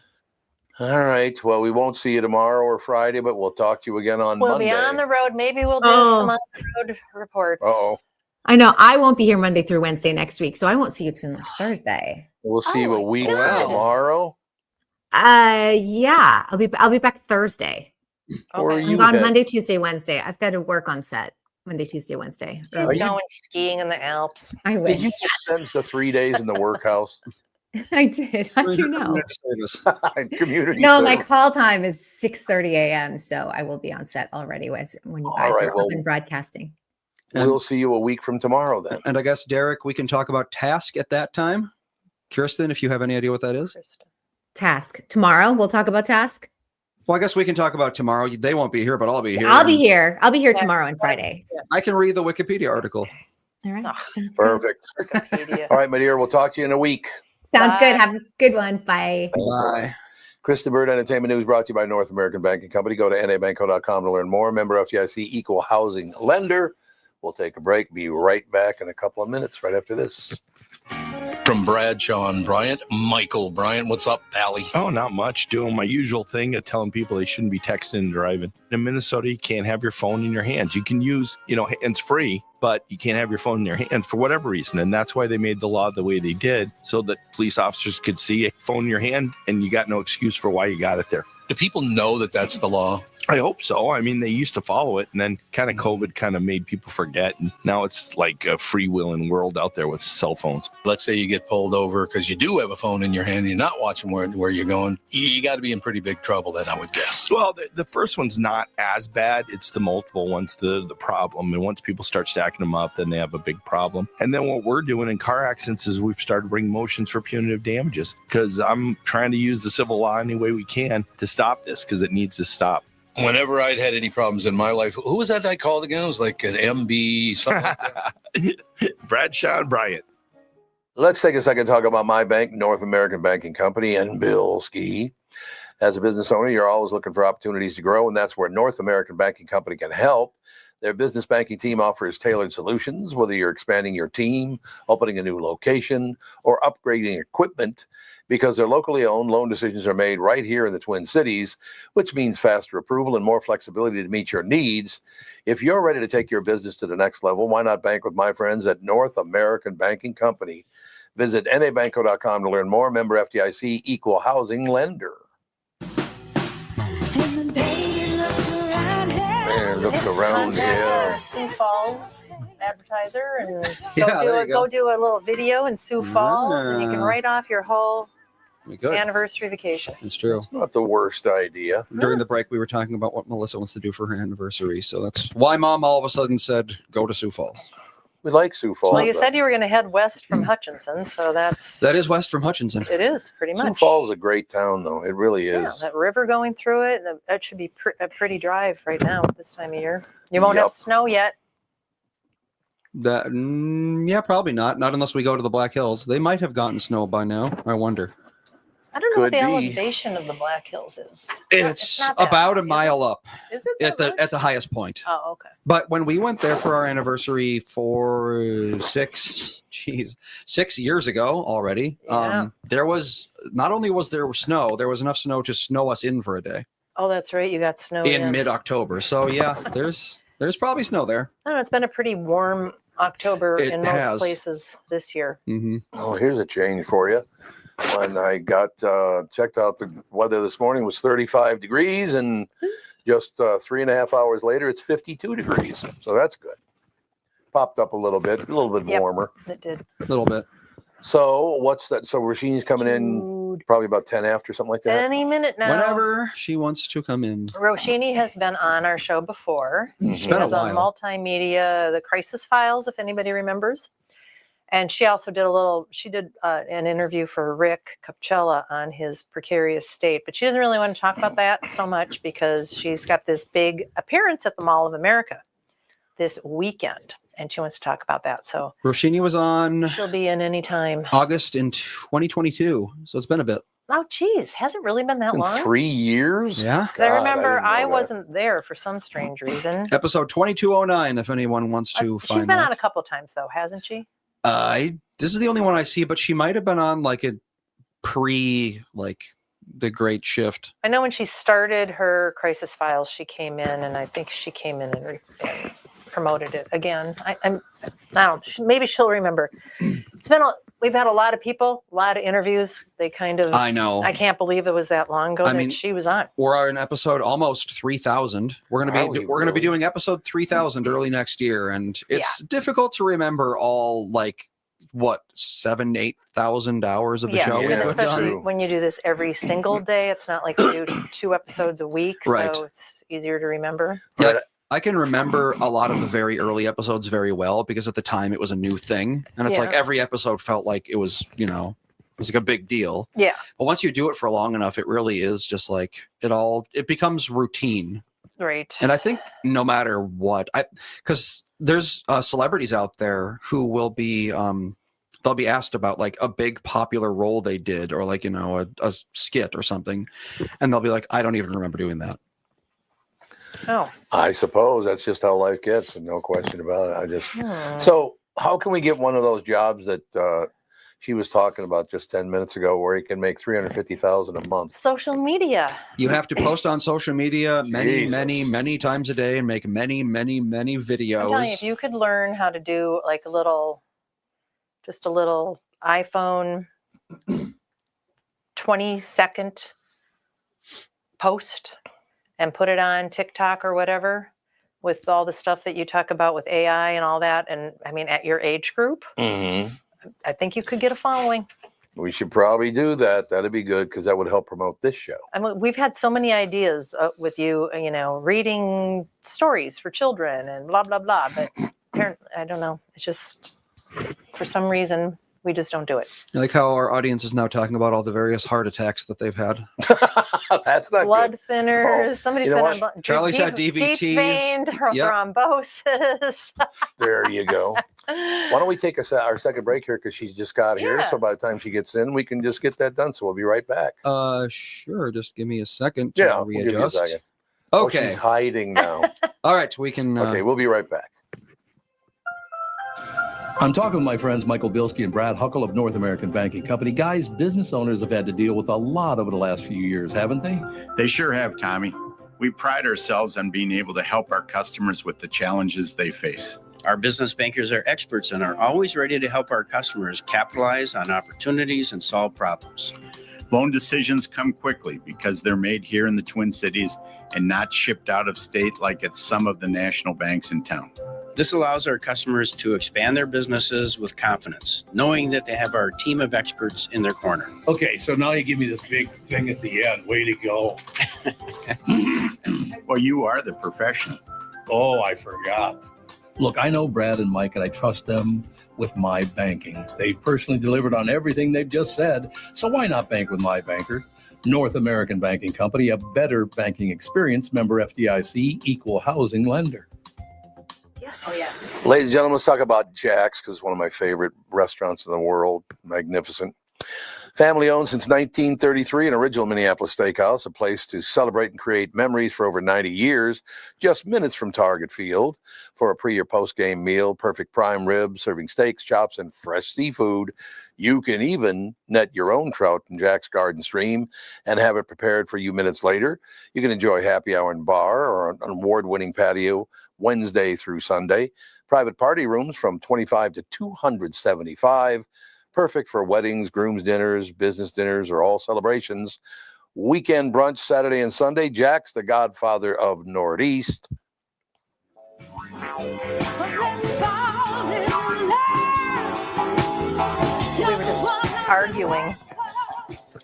all right. Well, we won't see you tomorrow or Friday, but we'll talk to you again on
We'll
Monday.
be on the road. Maybe we'll do
Oh.
some on-the-road reports.
Uh-oh.
I know I won't be here Monday through Wednesday next week, so I won't see you till next Thursday.
We'll see you
Oh,
a week
my
from
God.
tomorrow.
Yeah, I'll be back Thursday.
Or
Okay.
you
I'm gone
head-
Monday, Tuesday, Wednesday. I've got to work on set Monday, Tuesday, Wednesday.
She's
Are you-
going skiing in the Alps.
I
Did
wish.
you just send the 3 days in the workhouse?
I did. How'd you know?
Community service.
Community
No, my
service.
call time is 6:30 a.m. So I will be on set already when you
All
guys
right,
are
well-
up and broadcasting.
We'll see you a week from tomorrow then.
And I guess, Derek, we can talk about task at that time. Kristyn, if you have any idea what that is.
Kristen.
Task tomorrow. We'll talk about task.
Well, I guess we can talk about tomorrow. They won't be here, but I'll be here.
I'll be
and
here. I'll be here
Yeah.
tomorrow and Friday.
I can read the Wikipedia article.
All right.
Oh,
Sounds good.
Perfect.
Wikipedia.
All right, my dear. We'll talk to you in a week.
Sounds
Bye.
good. Have a good one. Bye.
Bye.
Kristyn Burtt Entertainment News brought to you by North American Banking Company. Go to nabanco.com to learn more. Member FDIC, equal housing lender. We'll take a break. Be right back in a couple of minutes right after this.
From Bradshaw and Bryant, Michael Bryant. What's up, Allie?
Oh, not much. Doing my usual thing of telling people they shouldn't be texting and driving. In Minnesota, you can't have your phone in your hands. You can use, hands free, but you can't have your phone in your hands for whatever reason. And that's why they made the law the way they did, so that police officers could see a phone in your hand and you got no excuse for why you got it there.
Do people know that that's the law?
I hope so. I mean, they used to follow it, and then kind of COVID kind of made people forget. And now it's like a freewheeling world out there with cell phones.
Let's say you get pulled over because you do have a phone in your hand and you're not watching where you're going. You got to be in pretty big trouble then, I would guess.
Well, the first one's not as bad. It's the multiple ones, the problem. And once people start stacking them up, then they have a big problem. And then what we're doing in car accidents is we've started bringing motions for punitive damages, because I'm trying to use the civil law any way we can to stop this, because it needs to stop.
Whenever I'd had any problems in my life, who was that I called again? It was like an MB, something like that.
Bradshaw and Bryant.
Let's take a second to talk about my bank, North American Banking Company, and Bill Ski. As a business owner, you're always looking for opportunities to grow, and that's where North American Banking Company can help. Their business banking team offers tailored solutions, whether you're expanding your team, opening a new location, or upgrading equipment. Because they're locally owned, loan decisions are made right here in the Twin Cities, which means faster approval and more flexibility to meet your needs. If you're ready to take your business to the next level, why not bank with my friends at North American Banking Company? Visit nabanco.com to learn more. Member FDIC, equal housing lender. Man, look around here.
Contact Sioux Falls advertiser and
Yeah, there you
go
go.
do a little video in Sioux Falls, and you can
Yeah.
write off your whole
We could.
anniversary vacation.
It's true.
It's not the worst idea.
During the break, we were talking about what Melissa wants to do for her anniversary. So that's why Mom all of a sudden said, go to Sioux Falls.
We like Sioux Falls.
Well, you
though.
said you were going to head west from Hutchinson, so
That is west from Hutchinson.
it is pretty
Sioux
much.
Falls is a great town, though. It really
Yeah,
is.
that river going through it, that should be a pretty drive right now this time of year. You won't have
Yup.
snow yet.
Yeah, probably not. Not unless we go to the Black Hills. They might have gotten snow by now. I wonder.
I don't know what the
Could be.
elevation of the Black Hills is.
It's
not that
about
high,
a mile up
Is it that much?
at the highest point.
Oh, okay.
But when we went there for our anniversary for 6 years ago already,
Yeah.
there was not only was there snow, there was enough snow to snow us in for a day
Oh, that's right. You got snow
in mid-October. So yeah, there's probably snow there.
I don't know. It's been a pretty warm October
It
in most
has.
places this year.
Mm-hmm.
Oh, here's a change for you. When I got checked out, the weather this morning was 35 degrees, and just 3.5 hours later, it's 52 degrees. So that's good. Popped up a little bit
Yep.
warmer.
It did.
A little bit.
So what's that? So Roshini's coming in
Dude.
probably about 10 after, something like that.
Any minute now.
Whenever she wants to come in.
Roshini has been on our show before.
Mhm.
It's
She
been a
was on
while.
multimedia, the Crisis Files, if anybody remembers. And she also did an interview for Rick Capcella on his precarious state, but she doesn't really want to talk about that so much because she's got this big appearance at the Mall of America this weekend, and she wants to talk about that. So
Roshini was on
she'll be in anytime.
August in 2022, so it's been a bit.
Oh, geez, hasn't really been that
In
long.
3 years?
Yeah.
'Cause I
God,
remember
didn't know
I
that.
wasn't there for some strange reason.
Episode 2209, if anyone wants to find
She's been
that.
on a couple times though, hasn't she?
This is the only one I see, but she might have been on like a the Great Shift.
I know when she started her Crisis Files, she came in, and I think she came in and promoted it again. I don't. Maybe she'll remember. We've had a lot of people, a lot of interviews. They kind of.
I know.
I can't believe it was that long ago that she was on.
We're on episode almost 3000. We're gonna be doing episode 3000 early next year, and it's difficult to remember all 7,000-8,000 hours of the show
Yeah,
we've
And
put
especially
done.
when you do this every single day, it's not like you do 2 episodes a week,
Right.
so it's easier to remember.
Yeah, I can remember a lot of the very early episodes very well because at the time it was a new thing, and it's
Yeah.
like every episode felt like it was, it was like a big deal.
Yeah.
But once you do it for long enough, it really is just like it becomes routine.
Right.
And I think no matter what, because there's celebrities out there who will be, they'll be asked about like a big popular role they did or a skit or something. And they'll be like, I don't even remember doing that.
Oh.
I suppose that's just how life gets, and no question about it. So how can we get one of those jobs that she was talking about just 10 minutes ago where you can make $350,000 a month?
Social media.
You have to post on social media
Jesus.
many times a day and make many videos.
I'm telling you, if you could learn how to do like just a little iPhone 20-second post and put it on TikTok or whatever with all the stuff that you talk about with AI and all that. And I mean, at your age group,
Mm-hmm.
I think you could get a following.
We should probably do that. That'd be good because that would help promote this show.
I mean, we've had so many ideas with you, reading stories for children and blah, blah, blah. But apparently, I don't know. It's just, for some reason, we just don't do it.
I like how our audience is now talking about all the various heart attacks that they've had.
That's not
Blood
good.
thinners.
Oh,
Somebody's
you know
been on
Charlie's had
deep
DVTs.
vein
Yep.
thrombosis.
There you go. Why don't we take our second break here because she's just got here.
Yeah.
So by the time she gets in, we can just get that done. So we'll be right back.
Sure. Just give me a second to
Yeah, we'll give you a
readjust.
second. Oh,
Okay.
she's hiding now.
All right. We can.
Okay, we'll be right back.
I'm talking with my friends Michael Bilski and Brad Huckle of North American Banking Company. Guys, business owners have had to deal with a lot over the last few years, haven't they?
They sure have, Tommy. We pride ourselves on being able to help our customers with the challenges they face.
Our business bankers are experts and are always ready to help our customers capitalize on opportunities and solve problems.
Loan decisions come quickly because they're made here in the Twin Cities and not shipped out of state like at some of the national banks in town.
This allows our customers to expand their businesses with confidence, knowing that they have our team of experts in their corner.
Okay, so now you give me this big thing at the end. Way to go.
Well, you are the professional.
Oh, I forgot. Look, I know Brad and Mike, and I trust them with my banking. They've personally delivered on everything they've just said, so why not bank with my banker? North American Banking Company, a better banking experience, member FDIC, equal housing lender.
Yes. Oh, yeah.
Ladies and gentlemen, let's talk about Jack's because it's one of my favorite restaurants in the world. Magnificent. Family owned since 1933, an original Minneapolis steakhouse, a place to celebrate and create memories for over 90 years, just minutes from Target Field. For a pre or post game meal, perfect prime rib, serving steaks, chops, and fresh seafood. You can even net your own trout in Jack's Garden Stream and have it prepared for you minutes later. You can enjoy happy hour and bar or an award-winning patio Wednesday through Sunday. Private party rooms from $25 to $275. Perfect for weddings, groom's dinners, business dinners, or all celebrations. Weekend brunch Saturday and Sunday. Jack's the godfather of Northeast.
We were just arguing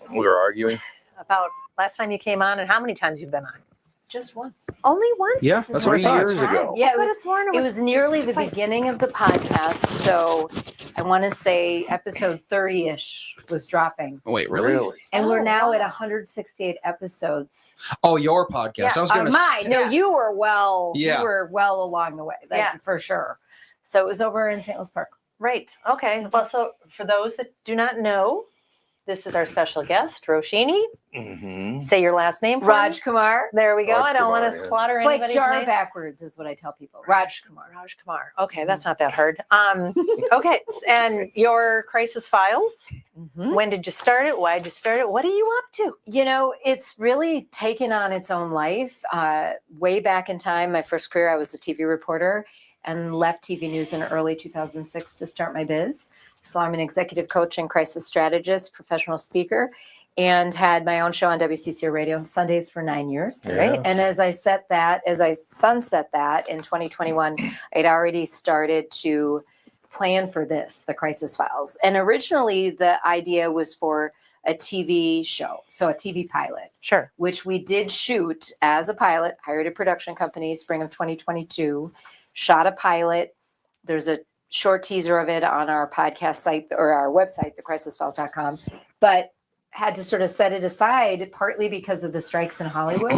We were arguing.
about last time you came on and how many times you've been on.
Just once.
Only once?
Yeah, that's what I
3
thought.
years ago.
Yeah,
I could have sworn
it was nearly the
twice.
beginning of the podcast. So I want to say episode 30-ish was dropping.
Wait, really?
And we're
Oh,
now at
wow.
168 episodes.
Oh, your podcast.
Yeah,
I was going to
mine. No,
Yeah.
you were
Yeah.
you were well along the way, like,
Yeah.
for sure. So it was over in St. Louis Park.
Right. Okay. Well, so for those that do not know, this is our special guest, Roshini.
Mm-hmm.
Say your last name for me.
Rajkumar.
There we go. I don't want
Rajkumar,
to
yeah.
slaughter
It's like
anybody's
jar
name.
backwards is what I tell people. Rajkumar.
Rajkumar. Okay, that's not that hard. Okay, and your crisis files.
Mhm.
When did you start it? Why did you start it? What are you up to?
You know, it's really taken on its own life. Way back in time, my first career, I was a TV reporter and left TV news in early 2006 to start my biz. So I'm an executive coach and crisis strategist, professional speaker, and had my own show on WCCO Radio Sundays for 9 years.
Yeah.
And as I sunset that in 2021, I'd already started to plan for this, the Crisis Files. And originally the idea was for a TV show, so a TV pilot,
Sure.
which we did shoot as a pilot, hired a production company, spring of 2022, shot a pilot. There's a short teaser of it on our podcast site or our website, thecrisisfiles.com, but had to sort of set it aside partly because of the strikes in Hollywood.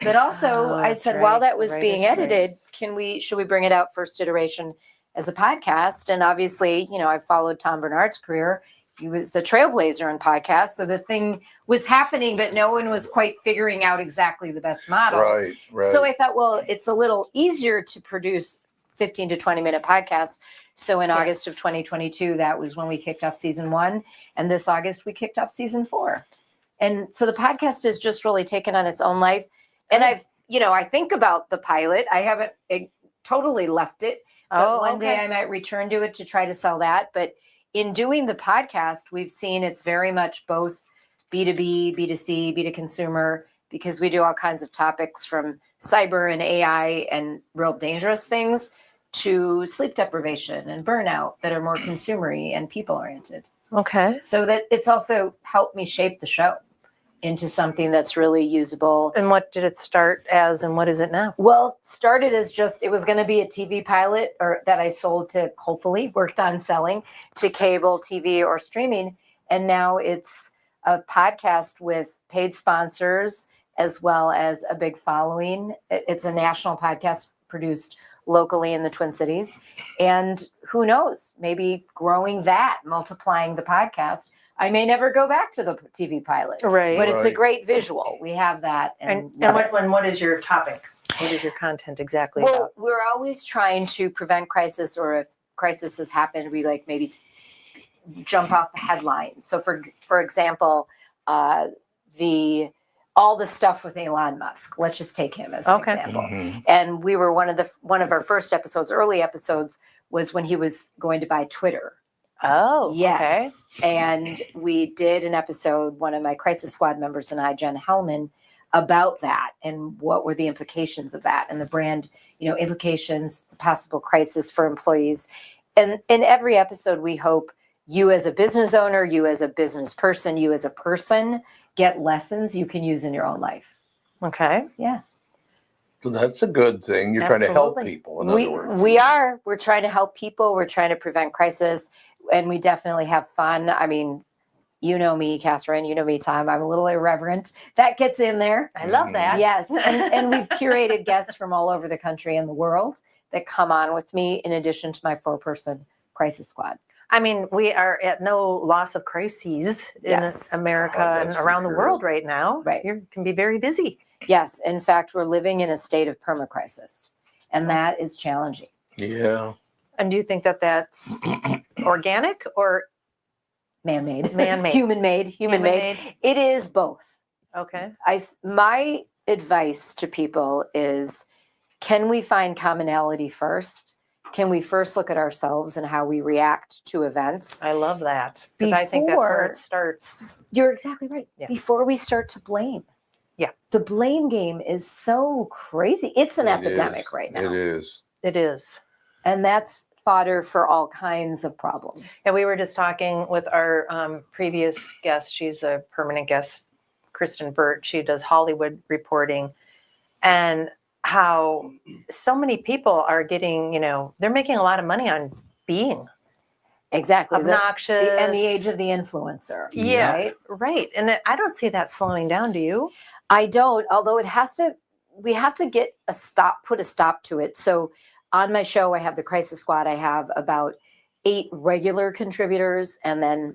But also
Oh,
I
that's
said,
right.
while that was
Right,
being
that's
edited,
right.
should we bring it out first iteration as a podcast? And obviously, you know, I followed Tom Bernard's career. He was a trailblazer in podcasts. So the thing was happening, but no one was quite figuring out exactly the best model.
Right, right.
So I thought, well, it's a little easier to produce 15 to 20 minute podcasts. So in August of 2022, that was when we kicked off season 1. And this August, we kicked off season 4. And so the podcast has just really taken on its own life. And I think about the pilot. I haven't totally left it. But one day I might return to it to try to sell that. But in doing the podcast, we've seen it's very much both B2B, B2C, B2 consumer, because we do all kinds of topics from cyber and AI and real dangerous things to sleep deprivation and burnout that are more consumery and people oriented.
Okay.
So that it's also helped me shape the show into something that's really usable.
And what did it start as and what is it now?
Well, started as just, it was going to be a TV pilot or that I sold to, hopefully worked on selling to cable TV or streaming. And now it's a podcast with paid sponsors as well as a big following. It's a national podcast produced locally in the Twin Cities. And who knows, maybe growing that, multiplying the podcast. I may never go back to the TV pilot,
Right.
but it's a
Right.
great visual. We have that.
And what is your topic? What is your content exactly
Well,
about?
we're always trying to prevent crisis, or if crisis has happened, we like maybe jump off the headline. So for example, all the stuff with Elon Musk. Let's just take him as an
Okay.
example.
Mhm.
And we were one of our first episodes, early episodes, was when he was going to buy Twitter.
Oh,
Yes. And we did an episode, one of my Crisis Squad members and I, Jen Hellman, about that and what were the implications of that and the brand, implications, the possible crisis for employees. And in every episode, we hope you as a business owner, you as a business person, you as a person get lessons you can use in your own life.
Okay.
Yeah.
So that's a good thing. You're trying to help
Absolutely.
people, in other words.
We're trying to help people. We're trying to prevent crisis, and we definitely have fun. I mean, you know me, Kathryn, you know me, Tom. I'm a little irreverent. That gets in there.
I love that.
Yes. And we've curated guests from all over the country and the world that come on with me in addition to my 4-person crisis squad.
I mean, we are at no loss of crises in
Yes.
America
Oh,
and
that's for
around the
sure.
world right now.
Right.
You can be very busy.
Yes. In fact, we're living in a state of permacrisis, and that is challenging.
Yeah.
And do you think that that's organic or
Man-made.
man-made?
Human-made. Human-made. It is both.
Okay.
My advice to people is, can we find commonality first? Can we first look at ourselves and how we react to events?
I love that because I think that's where it
Before-
starts.
You're exactly right.
Yeah.
Before we start to blame.
Yeah.
The blame game is so crazy. It's an
It
epidemic
is.
right now.
It is.
It is.
And that's fodder for all kinds of problems.
And we were just talking with our previous guest. She's a permanent guest, Kristyn Burtt. She does Hollywood reporting, and how so many people are getting, they're making a lot of money on being
Exactly.
obnoxious.
And the age of the influencer.
Yeah.
Right?
Right. And I don't see that slowing down. Do you?
I don't, although we have to put a stop to it. So on my show, I have the Crisis Squad. I have about 8 regular contributors and then,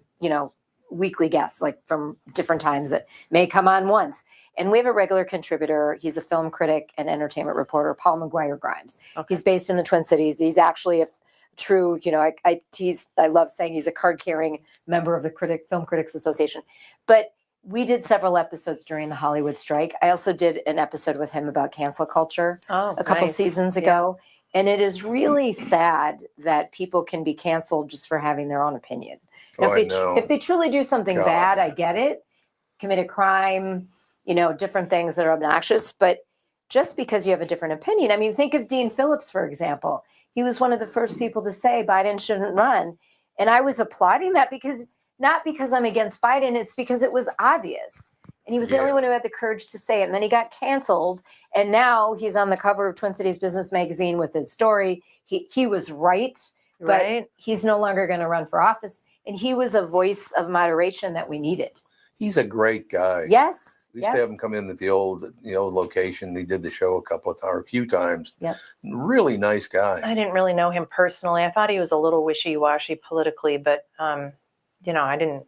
weekly guests, like from different times that may come on once. And we have a regular contributor. He's a film critic and entertainment reporter, Paul McGuire Grimes.
Okay.
He's based in the Twin Cities. He's actually a true, I love saying he's a card-carrying member of the Film Critics Association. But we did several episodes during the Hollywood strike. I also did an episode with him about cancel culture a couple seasons ago. And it is really sad that people can be canceled just for having their own opinion. Now, if they truly do something bad, I get it. Commit a crime, different things that are obnoxious. But just because you have a different opinion, I mean, think of Dean Phillips, for example. He was one of the first people to say Biden shouldn't run. And I was applauding that not because I'm against Biden, it's because it was obvious. And he was the only one who had the courage to say it. And then he got canceled. And now he's on the cover of Twin Cities Business Magazine with his story. He was right, but he's no longer going to run for office. And he was a voice of moderation that we needed.
He's a great guy.
Yes.
We used to have him come in at the old location. He did the show a few times.
Yep.
Really nice guy.
I didn't really know him personally. I thought he was a little wishy-washy politically, but I didn't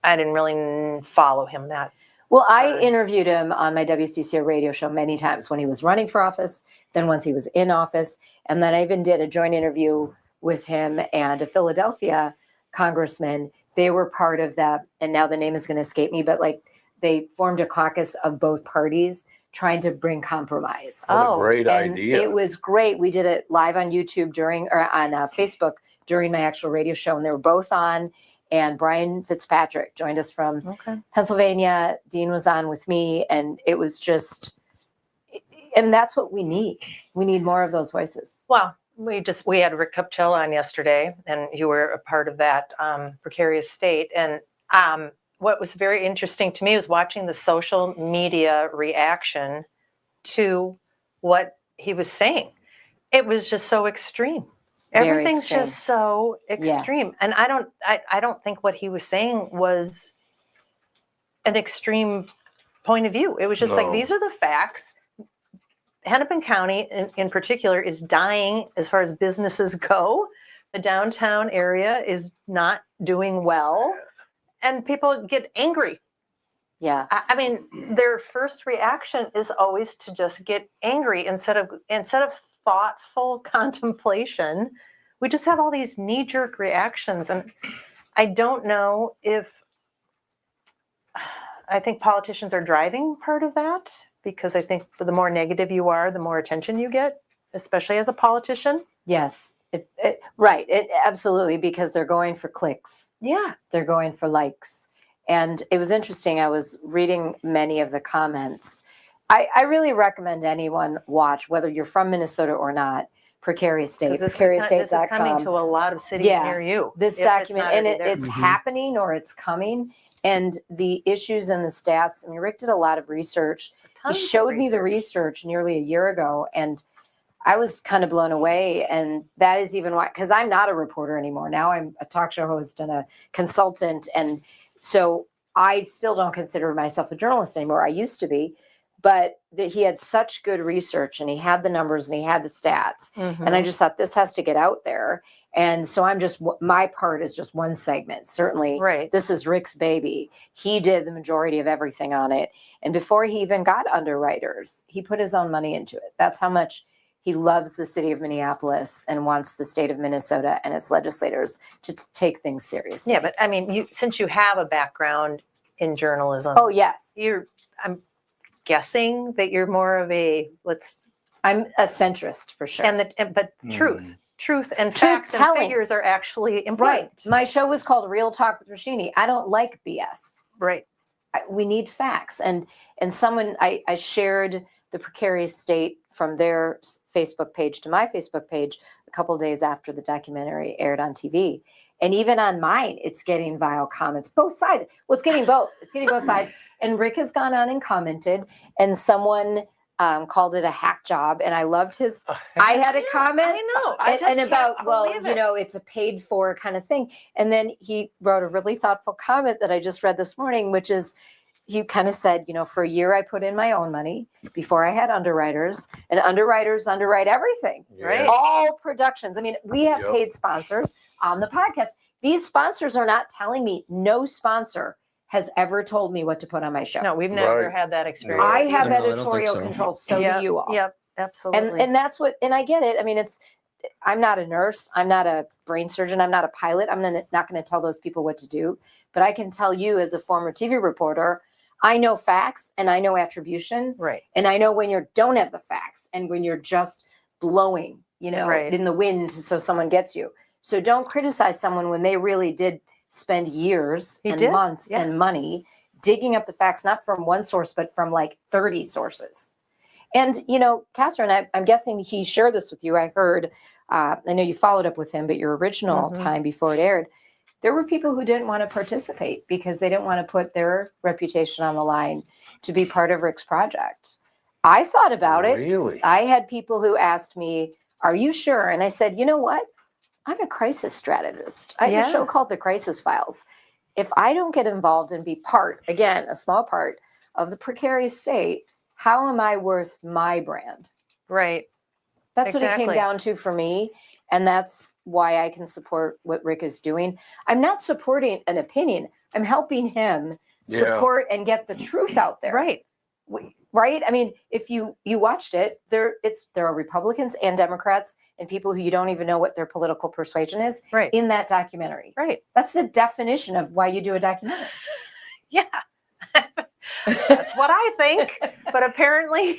really follow him that.
Well, I interviewed him on my WCCO radio show many times when he was running for office, then once he was in office, and then I even did a joint interview with him and a Philadelphia congressman. They were part of that, and now the name is going to escape me, but they formed a caucus of both parties trying to bring compromise.
What a great
And
idea.
it was great. We did it live on YouTube on Facebook during my actual radio show, and they were both on. And Brian Fitzpatrick joined us from Pennsylvania. Dean was on with me, and it was and that's what we need. We need more of those voices.
Well, we had Rick Kupchel on yesterday, and you were a part of that precarious state. And what was very interesting to me was watching the social media reaction to what he was saying. It was just so extreme. Everything's
extreme.
just so extreme. And I don't think what he was saying was an extreme point of view. It was just like, these are the facts. Hennepin County in particular is dying as far as businesses go. The downtown area is not doing well, and people get angry.
Yeah.
I mean, their first reaction is always to just get angry instead of thoughtful contemplation. We just have all these knee-jerk reactions, and I don't know if I think politicians are driving part of that, because I think the more negative you are, the more attention you get, especially as a politician.
Yes. Right. Absolutely, because they're going for clicks.
Yeah.
They're going for likes. And it was interesting. I was reading many of the comments. I really recommend anyone watch, whether you're from Minnesota or not, Precarious State.
This is coming to a lot of cities near you.
This document, and it's happening or it's coming. And the issues and the stats, I mean, Rick did a lot of research. He showed me the research nearly a year ago, and I was kind of blown away. And that is even why, because I'm not a reporter anymore. Now I'm a talk show host and a consultant. And so I still don't consider myself a journalist anymore. I used to be, but he had such good research, and he had the numbers and he had the stats. And I just thought, this has to get out there. And so my part is just one segment. Certainly,
Right.
this is Rick's baby. He did the majority of everything on it. And before he even got underwriters, he put his own money into it. That's how much he loves the city of Minneapolis and wants the state of Minnesota and its legislators to take things seriously.
Yeah, but I mean, since you have a background in journalism,
Oh, yes.
I'm guessing that you're more of
I'm a centrist for sure.
but truth and
Truth
facts and
telling.
figures are actually important.
Right. My show was called Real Talk with Roshini. I don't like BS.
Right.
We need facts. And someone, I shared the precarious state from their Facebook page to my Facebook page a couple of days after the documentary aired on TV. And even on mine, it's getting vile comments, both sides. Well, it's getting both. It's getting both sides. And Rick has gone on and commented, and someone called it a hack job. And I loved his, I had a comment.
I know.
And about, it's a paid for kind of thing. And then he wrote a really thoughtful comment that I just read this morning, which is, he kind of said, for a year I put in my own money before I had underwriters, and underwriters underwrite everything, right? All productions. I mean, we have paid sponsors on the podcast. These sponsors are not telling me. No sponsor has ever told me what to put on my show.
No, we've never had that experience.
I have
No, I don't
editorial
think so.
control. So do you all.
Yep, absolutely.
And that's what, and I get it. I mean, I'm not a nurse. I'm not a brain surgeon. I'm not a pilot. I'm not going to tell those people what to do. But I can tell you as a former TV reporter, I know facts and I know attribution.
Right.
And I know when you don't have the facts and when you're just blowing, in the wind so someone gets you. So don't criticize someone when they really did spend years months and money digging up the facts, not from one source, but from like 30 sources. And, Kathryn, I'm guessing he shared this with you. I heard, I know you followed up with him, but your original time before it aired, there were people who didn't want to participate because they didn't want to put their reputation on the line to be part of Rick's project. I thought about it.
Really?
I had people who asked me, are you sure? And I said, you know what? I'm a crisis strategist. I have a show called The Crisis Files. If I don't get involved and be part, again, a small part of the precarious state, how am I worth my brand?
Right.
That's what it came down to for me. And that's why I can support what Rick is doing. I'm not supporting an opinion. I'm helping him support and get the truth out there.
Right.
Right. I mean, if you watched it, there are Republicans and Democrats and people who you don't even know what their political persuasion is in that documentary.
Right.
That's the definition of why you do a documentary.
Yeah. That's what I think. But apparently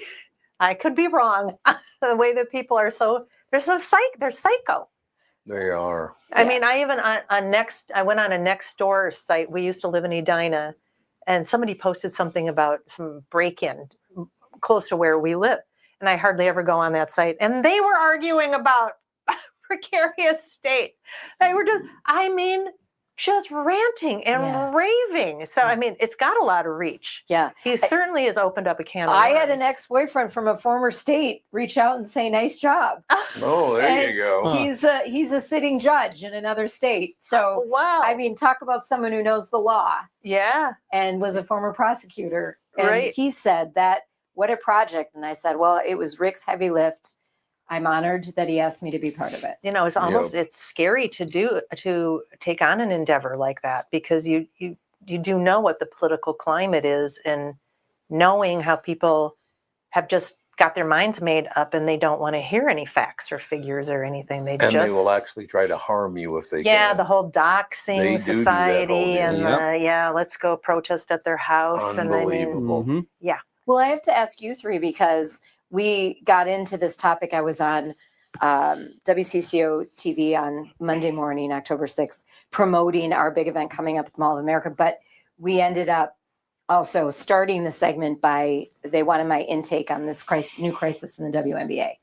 I could be wrong. The way that people are they're psycho.
They are.
I mean, I went on a Nextdoor site. We used to live in Edina, and somebody posted something about some break-in close to where we live. And I hardly ever go on that site. And they were arguing about precarious state. They were just ranting and raving. So, I mean, it's got a lot of reach.
Yeah.
He certainly has opened up a can of
I
worms.
had an ex-boyfriend from a former state reach out and say, nice job.
Oh, there you go.
He's a sitting judge in another state. So,
wow.
I mean, talk about someone who knows the law.
Yeah.
And was a former prosecutor. And he said that, what a project. And I said, well, it was Rick's heavy lift. I'm honored that he asked me to be part of it.
It's almost, it's scary to take on an endeavor like that, because you do know what the political climate is, and knowing how people have just got their minds made up and they don't want to hear any facts or figures or anything. They
will actually try to harm you if they can.
Yeah, the whole doxing society and let's go protest at their house.
Unbelievable.
And
Well, I have to ask you three, because we got into this topic. I was on WCCO TV on Monday morning, October 6th, promoting our big event coming up at the Mall of America. But we ended up also starting the segment they wanted my intake on this new crisis in the WNBA.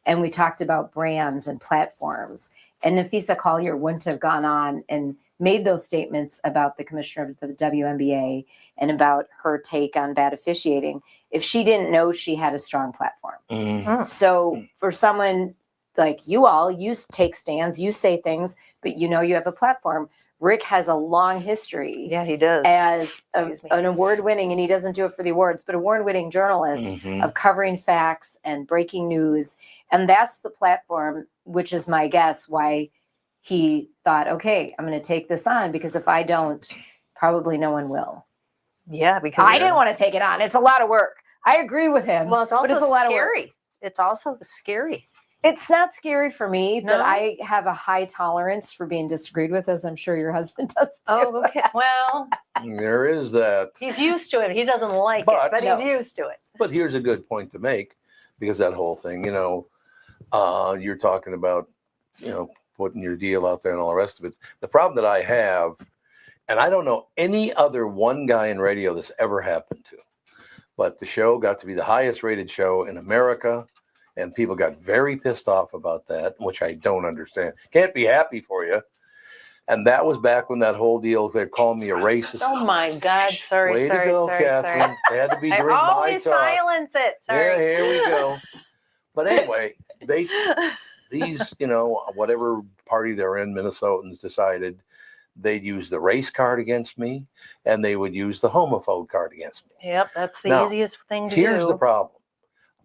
And we talked about brands and platforms. And Nafisa Collier wouldn't have gone on and made those statements about the commissioner of the WNBA and about her take on bad officiating if she didn't know she had a strong platform. So for someone like you all, you take stands, you say things, but you have a platform. Rick has a long history.
Yeah, he does.
As an award-winning, and he doesn't do it for the awards, but award-winning journalist of covering facts and breaking news. And that's the platform, which is my guess, why he thought, okay, I'm going to take this on because if I don't, probably no one will.
Yeah, because
I didn't want to take it on. It's a lot of work. I agree with him.
well, it's
but
also
it's a lot of work.
scary. It's also scary.
It's not scary for me, but
No?
I have a high tolerance for being disagreed with, as I'm sure your husband does too.
Oh, okay. Well,
There is that.
he's used to it. He doesn't like
But-
it, but
No.
he's used to it.
But here's a good point to make, because that whole thing, you're talking about, putting your deal out there and all the rest of it. The problem that I have, and I don't know any other one guy in radio this ever happened to, but the show got to be the highest rated show in America, and people got very pissed off about that, which I don't understand. Can't be happy for you. And that was back when that whole deal, they called me a racist.
Oh my God! Sorry,
Way
sorry,
to go,
sorry,
Kathryn.
sorry.
It had to be
I
during my
always
talk.
silence it. Sorry.
Yeah, here we go. But anyway, these, whatever party they're in, Minnesotans decided they'd use the race card against me, and they would use the homophobe card against me.
Yep, that's the
Now,
easiest thing to
Here's
do.
the problem.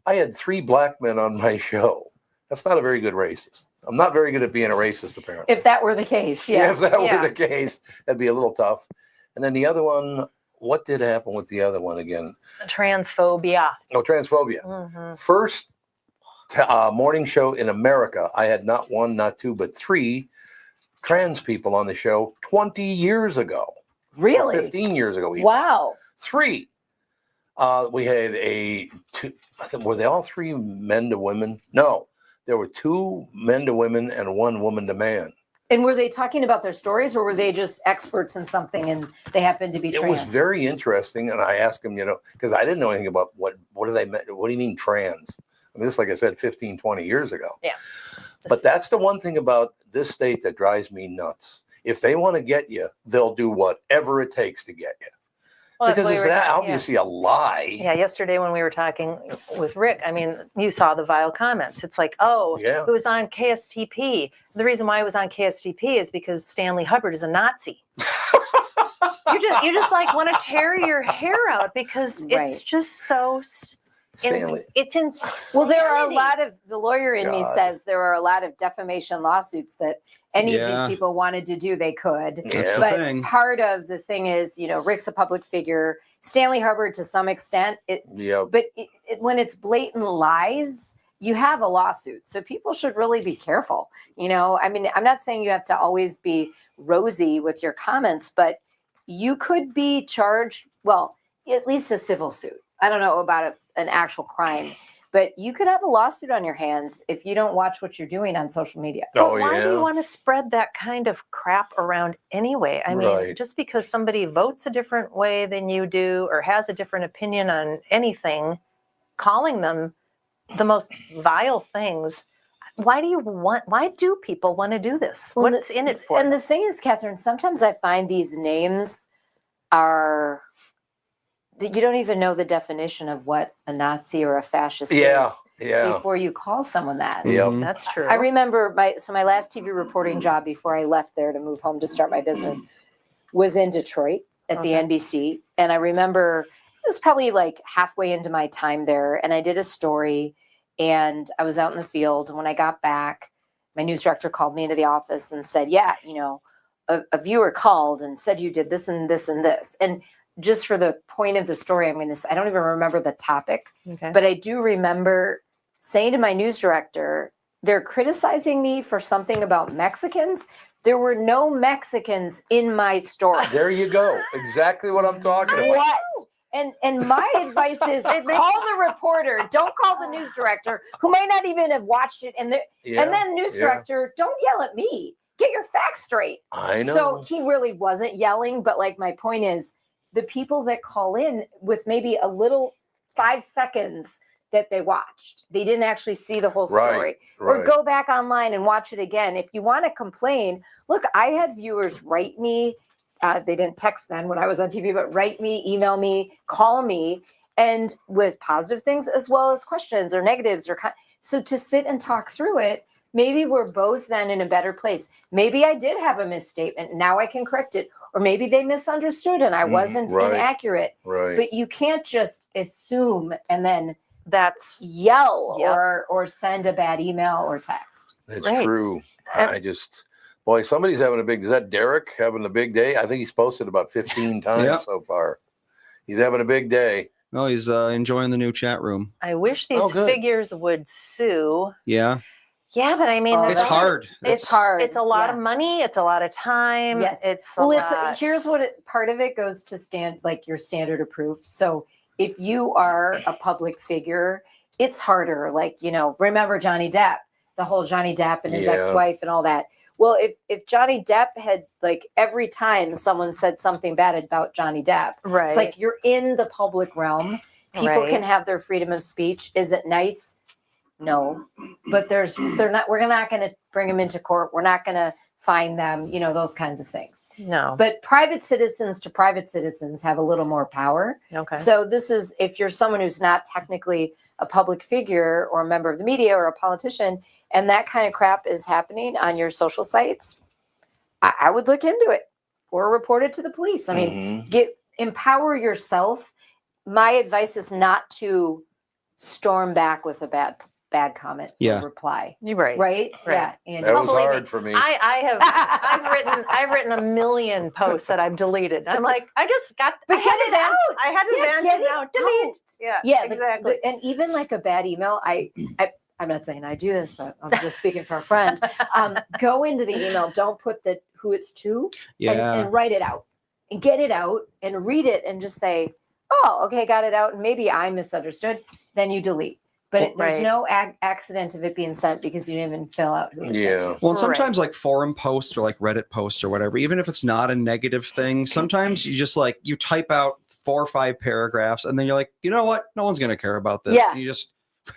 I had 3 black men on my show. That's not a very good racist. I'm not very good at being a racist, apparently.
If that were the case, yeah.
If that
Yeah.
were the case, that'd be a little tough. And then the other one, what did happen with the other one again?
Transphobia.
No, transphobia.
Mhm.
First morning show in America, I had not 1, not 2, but 3 trans people on the show 20 years ago. Or
Really?
15 years ago. Even.
Wow.
3. We had were they all 3 men to women? No, there were 2 men to women and 1 woman to man.
And were they talking about their stories, or were they just experts in something and they happened to be
It
trans?
was very interesting, and I asked them, because I didn't know anything about what do they mean? What do you mean trans? I mean, this, like I said, 15, 20 years ago.
Yeah.
But that's the one thing about this state that drives me nuts. If they want to get you, they'll do whatever it takes to get you.
Well, that's
Because
what
it's
we were
that
talking-
obviously a lie.
Yeah, yesterday when we were talking with Rick, I mean, you saw the vile comments. It's like, oh,
Yeah.
it was on KSTP. The reason why it was on KSTP is because Stanley Hubbard is a Nazi. you just like want to tear your hair out because it's
Right.
just so.
Stanley.
It's insane.
Well, there are a lot of, the lawyer in me
God.
says there are a lot of defamation lawsuits that any of
Yeah.
these people wanted to do, they could.
That's the
But
thing.
part of the thing is, Rick's a public figure. Stanley Hubbard, to some extent,
Yeah.
but when it's blatant lies, you have a lawsuit. So people should really be careful. I mean, I'm not saying you have to always be rosy with your comments, but you could be charged, well, at least a civil suit. I don't know about an actual crime, but you could have a lawsuit on your hands if you don't watch what you're doing on social media.
Oh,
But why do you
yeah.
want to spread that kind of crap around anyway? I mean,
Right.
just because somebody votes a different way than you do or has a different opinion on anything, calling them the most vile things. Why do people want to do this?
Well,
What's in it for
And
them?
the thing is, Kathryn, sometimes I find these names are that you don't even know the definition of what a Nazi or a fascist
Yeah.
is
Yeah.
before you call someone that.
Yep.
Mhm.
That's true.
I remember my last TV reporting job before I left there to move home to start my business was in Detroit at the
Okay.
NBC. And I remember it was probably like halfway into my time there. And I did a story and I was out in the field. And when I got back, my news director called me into the office and said, yeah, a viewer called and said you did this and this and this. And just for the point of the story, I don't even remember the topic,
Okay.
but I do remember saying to my news director, they're criticizing me for something about Mexicans. There were no Mexicans in my story.
There you go. Exactly what I'm talking about.
What? And my advice is call the reporter. Don't call the news director who might not even have watched it. And
Yeah.
then news
yeah.
director, don't yell at me. Get your facts straight.
I know.
So he really wasn't yelling, but like my point is the people that call in with maybe a little 5 seconds that they watched, they didn't actually see the whole story. Or
right.
go back online and watch it again. If you want to complain, look, I had viewers write me. They didn't text then when I was on TV, but write me, email me, call me, and with positive things as well as questions or negatives. So to sit and talk through it, maybe we're both then in a better place. Maybe I did have a misstatement. Now I can correct it. Or maybe they misunderstood and I wasn't
right.
inaccurate.
Right.
But you can't just assume and then
That's
yell
Yep.
or send a bad email or text.
It's
Right.
true.
And-
I just, Boy, somebody's having a big. Is that Derek having a big day? I think he's posted about 15 times
Yeah.
so far. He's having a big day.
No, he's enjoying the new chat room.
I wish these
good.
figures would sue.
Yeah,
Yeah, but I mean,
Oh,
it's
that's-
hard.
It's hard.
It's a lot
Yeah.
of money. It's a lot of time.
Yes.
It's
Well,
a
it's
lot.
here's what part of it goes to like your standard of proof. So if you are a public figure, it's harder. Like, remember Johnny Depp, the whole Johnny Depp and his
Yeah.
ex-wife and all that. Well, if Johnny Depp had, like, every time someone said something bad about Johnny Depp,
right.
it's like you're in the public realm. People
Right.
can have their freedom of speech. Is it nice? No, but we're not going to bring them into court. We're not going to fine them, those kinds of things.
no.
But private citizens to private citizens have a little more power.
Okay.
So this is, if you're someone who's not technically a public figure or a member of the media or a politician, and that kind of crap is happening on your social sites, I would look into it or report it to the police. I mean, empower yourself. My advice is not to storm back with a bad comment
Yeah.
or reply.
You're right.
Right?
Right.
Yeah. And
That was
believe me,
hard for me.
I've written a million posts that I've deleted. I'm like, I just got,
But
I
get
had
it
to vent.
out.
I had to
Yeah,
vent
get
it
it
out.
out.
Delete. Yeah.
yeah,
Exactly.
and even like a bad email, I'm not saying I do this, but I'm just speaking for a friend. Go into the email. Don't put who it's to,
yeah.
and write it out, and get it out, and read it, and just say, "Oh, okay, got it out." And maybe I misunderstood. Then you delete. But there's
Right.
no accident of it being sent because you didn't even fill out who it sent.
Yeah.
Well, and sometimes like forum posts or like Reddit posts or whatever, even if it's not a negative thing, sometimes you just like you type out 4 or 5 paragraphs and then you're like, you know what? No one's going to care about this.
Yeah.
And you just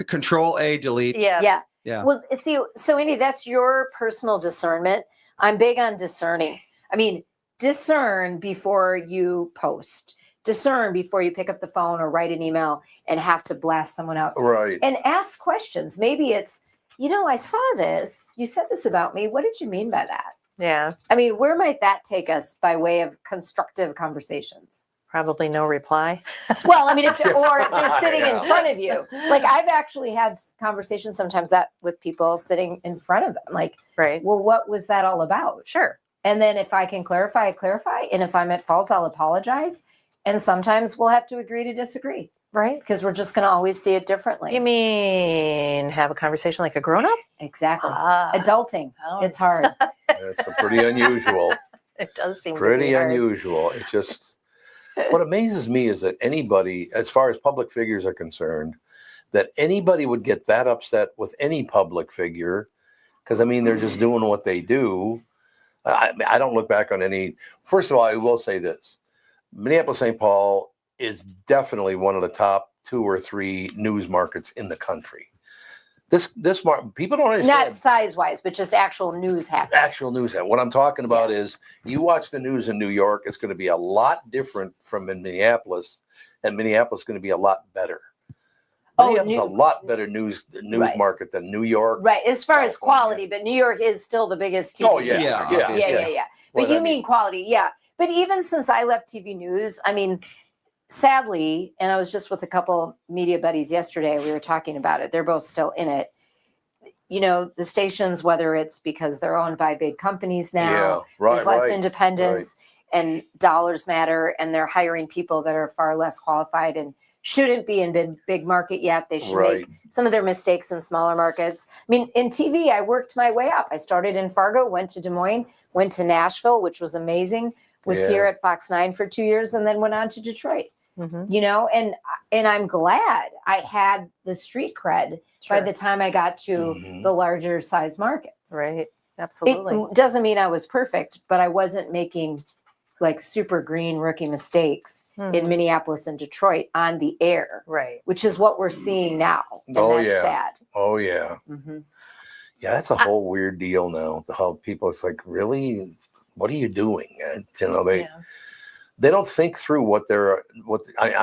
Control A, delete.
Yeah.
Yeah.
Yeah.
Well, see, so Andy, that's your personal discernment. I'm big on discerning. I mean, discern before you post. Discern before you pick up the phone or write an email and have to blast someone out.
Right.
And ask questions. Maybe it's, I saw this. You said this about me. What did you mean by that?
Yeah.
I mean, where might that take us by way of constructive conversations?
Probably no reply.
Well, I mean, if they're sitting in front of you. Like, I've actually had conversations sometimes with people sitting in front of them. Like,
Right.
well, what was that all about?
Sure.
And then if I can clarify, I clarify. And if I'm at fault, I'll apologize. And sometimes we'll have to agree to disagree
Right.
because we're just going to always see it differently.
You mean have a conversation like a grown up?
Exactly.
Ah,
Adulting.
oh,
It's hard.
That's pretty unusual.
it does seem
Pretty
pretty hard.
unusual. It just, what amazes me is that anybody, as far as public figures are concerned, that anybody would get that upset with any public figure. Because, I mean, they're just doing what they do. I don't look back on any. First of all, I will say this. Minneapolis, St. Paul is definitely one of the top 2 or 3 news markets in the country. People don't understand.
Not size-wise, but just actual news happening.
Actual news. What I'm talking about is you watch the news in New York, it's going to be a lot different from in Minneapolis, and Minneapolis is going to be a lot better. Minneapolis is a lot better news
Right.
market than New York.
Right. As far as
California.
quality, but New York is still the biggest TV.
Oh, yeah.
Yeah,
Yeah.
obviously.
Yeah.
Well,
But you
I
mean quality. Yeah. But even since I left TV news, I mean, sadly, and I was just with a couple media buddies yesterday, we were talking about it. They're both still in it. The stations, whether it's because they're owned by big companies now,
Yeah, right,
there's less
right,
independence and dollars matter, and they're hiring people that are far less qualified and shouldn't be in big market yet. They should
Right.
make some of their mistakes in smaller markets. I mean, in TV, I worked my way up. I started in Fargo, went to Des Moines, went to Nashville, which was amazing, was
Yeah.
here at Fox 9 for 2 years, and then went on to Detroit.
Mhm.
And I'm glad I had the street cred by
Sure.
the time I got to
Mhm.
the larger size markets.
Right. Absolutely.
It doesn't mean I was perfect, but I wasn't making like super green rookie mistakes in
Mhm.
Minneapolis and Detroit on the air,
Right.
which is what we're seeing now. And
Oh,
that's
yeah.
sad.
Oh, yeah.
Mhm.
Yeah, that's a whole weird deal now. How people, it's like, really, what are you doing? They don't think through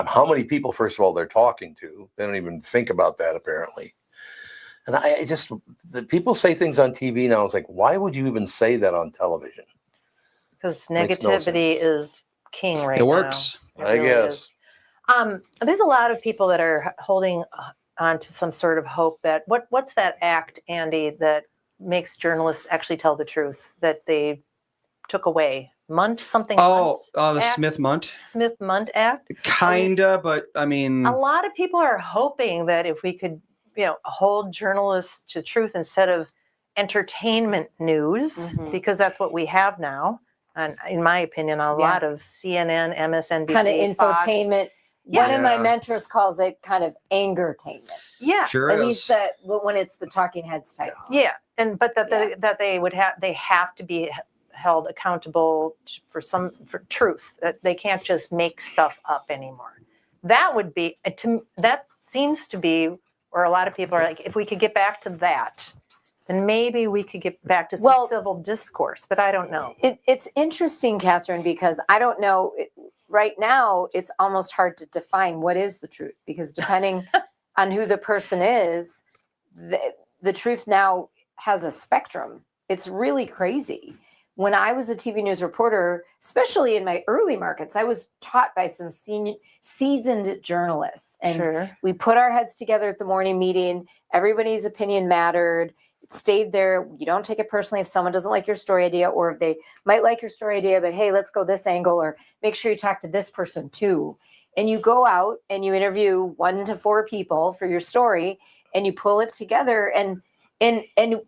how many people, first of all, they're talking to. They don't even think about that apparently. And the people say things on TV now. It's like, why would you even say that on television?
Because
Makes no
negativity
sense.
is king right
It
now.
works.
It
I
really
guess.
is. There's a lot of people that are holding on to some sort of hope that what's that act, Andy, that makes journalists actually tell the truth that they took away? Munt something?
The
Act?
Smith-Munt?
Smith-Munt Act?
Kinda, but I mean,
A lot of people are hoping that if we could, hold journalists to truth instead of entertainment news, because that's what we have now. And in my opinion, a lot of CNN, MSNBC,
kind of
Fox.
infotainment. One of my mentors calls it kind of angertainment.
Yeah,
sure
At
is.
least when it's the talking heads types.
yeah, but that they have to be held accountable for truth. That they can't just make stuff up anymore. That would be that seems to be where a lot of people are like, if we could get back to that, then maybe we could get back to some civil discourse. But I don't know.
It's interesting, Kathryn, because I don't know. Right now, it's almost hard to define what is the truth, because depending on who the person is, the truth now has a spectrum. It's really crazy. When I was a TV news reporter, especially in my early markets, I was taught by some seasoned journalists. And we put our heads together at the morning meeting. Everybody's opinion mattered. It stayed there. You don't take it personally if someone doesn't like your story idea, or if they might like your story idea, but hey, let's go this angle, or make sure you talk to this person too. And you go out and you interview 1 to 4 people for your story, and you pull it together. And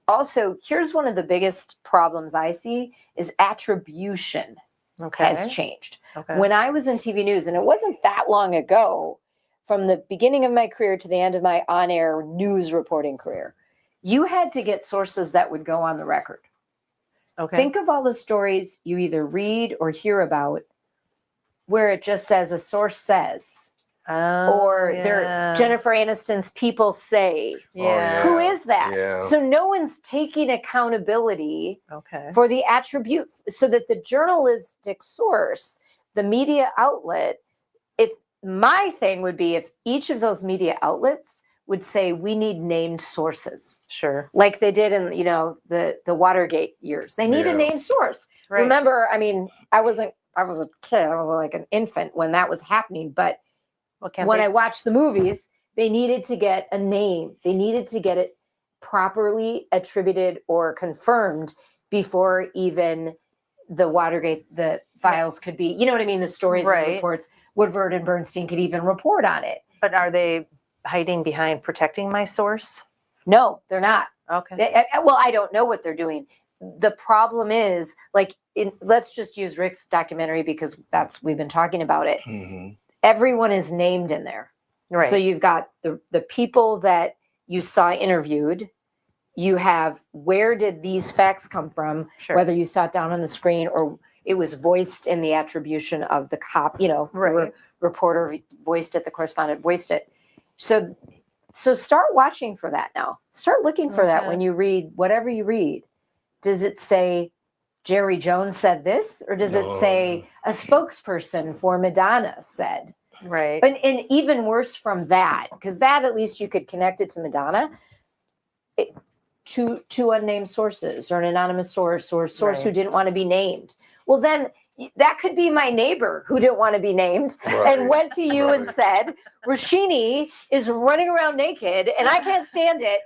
also, here's one of the biggest problems I see is attribution has changed. When I was in TV news, and it wasn't that long ago, from the beginning of my career to the end of my on-air news reporting career, you had to get sources that would go on the record. Think of all the stories you either read or hear about where it just says a source says, or Jennifer Aniston's people say. Who is that? So no one's taking accountability for the attribute, so that the journalistic source, the media outlet, if my thing would be if each of those media outlets would say, we need named sources. Like they did in, the Watergate years. They need a named source. Remember, I mean, I was a kid. I was like an infant when that was happening. But when I watched the movies, they needed to get a name. They needed to get it properly attributed or confirmed before even the Watergate, the files could be, you know what I mean? The stories and reports, Woodward and Bernstein could even report on it.
But are they hiding behind protecting my source?
No, they're not.
Okay.
Well, I don't know what they're doing. The problem is, like, let's just use Rick's documentary, because we've been talking about it. Everyone is named in there. So you've got the people that you saw interviewed. You have, where did these facts come from? Whether you saw it down on the screen or it was voiced in the attribution of the cop, the reporter voiced it, the correspondent voiced it. So start watching for that now. Start looking for that when you read whatever you read. Does it say Jerry Jones said this, or does it say a spokesperson for Madonna said? And even worse from that, because that at least you could connect it to Madonna, to unnamed sources, or an anonymous source, or a source who didn't want to be named. Well, then that could be my neighbor who didn't want to be named and went to you and said, Roshini is running around naked and I can't stand it,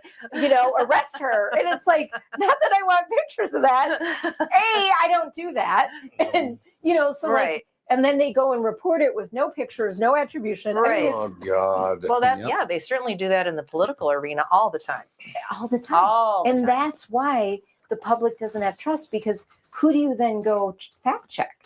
arrest her. And it's like, not that I want pictures of that. I don't do that. And, like, and then they go and report it with no pictures, no attribution.
Oh, God.
Well, they certainly do that in the political arena all the time.
All the time. That's why the public doesn't have trust, because who do you then go fact check?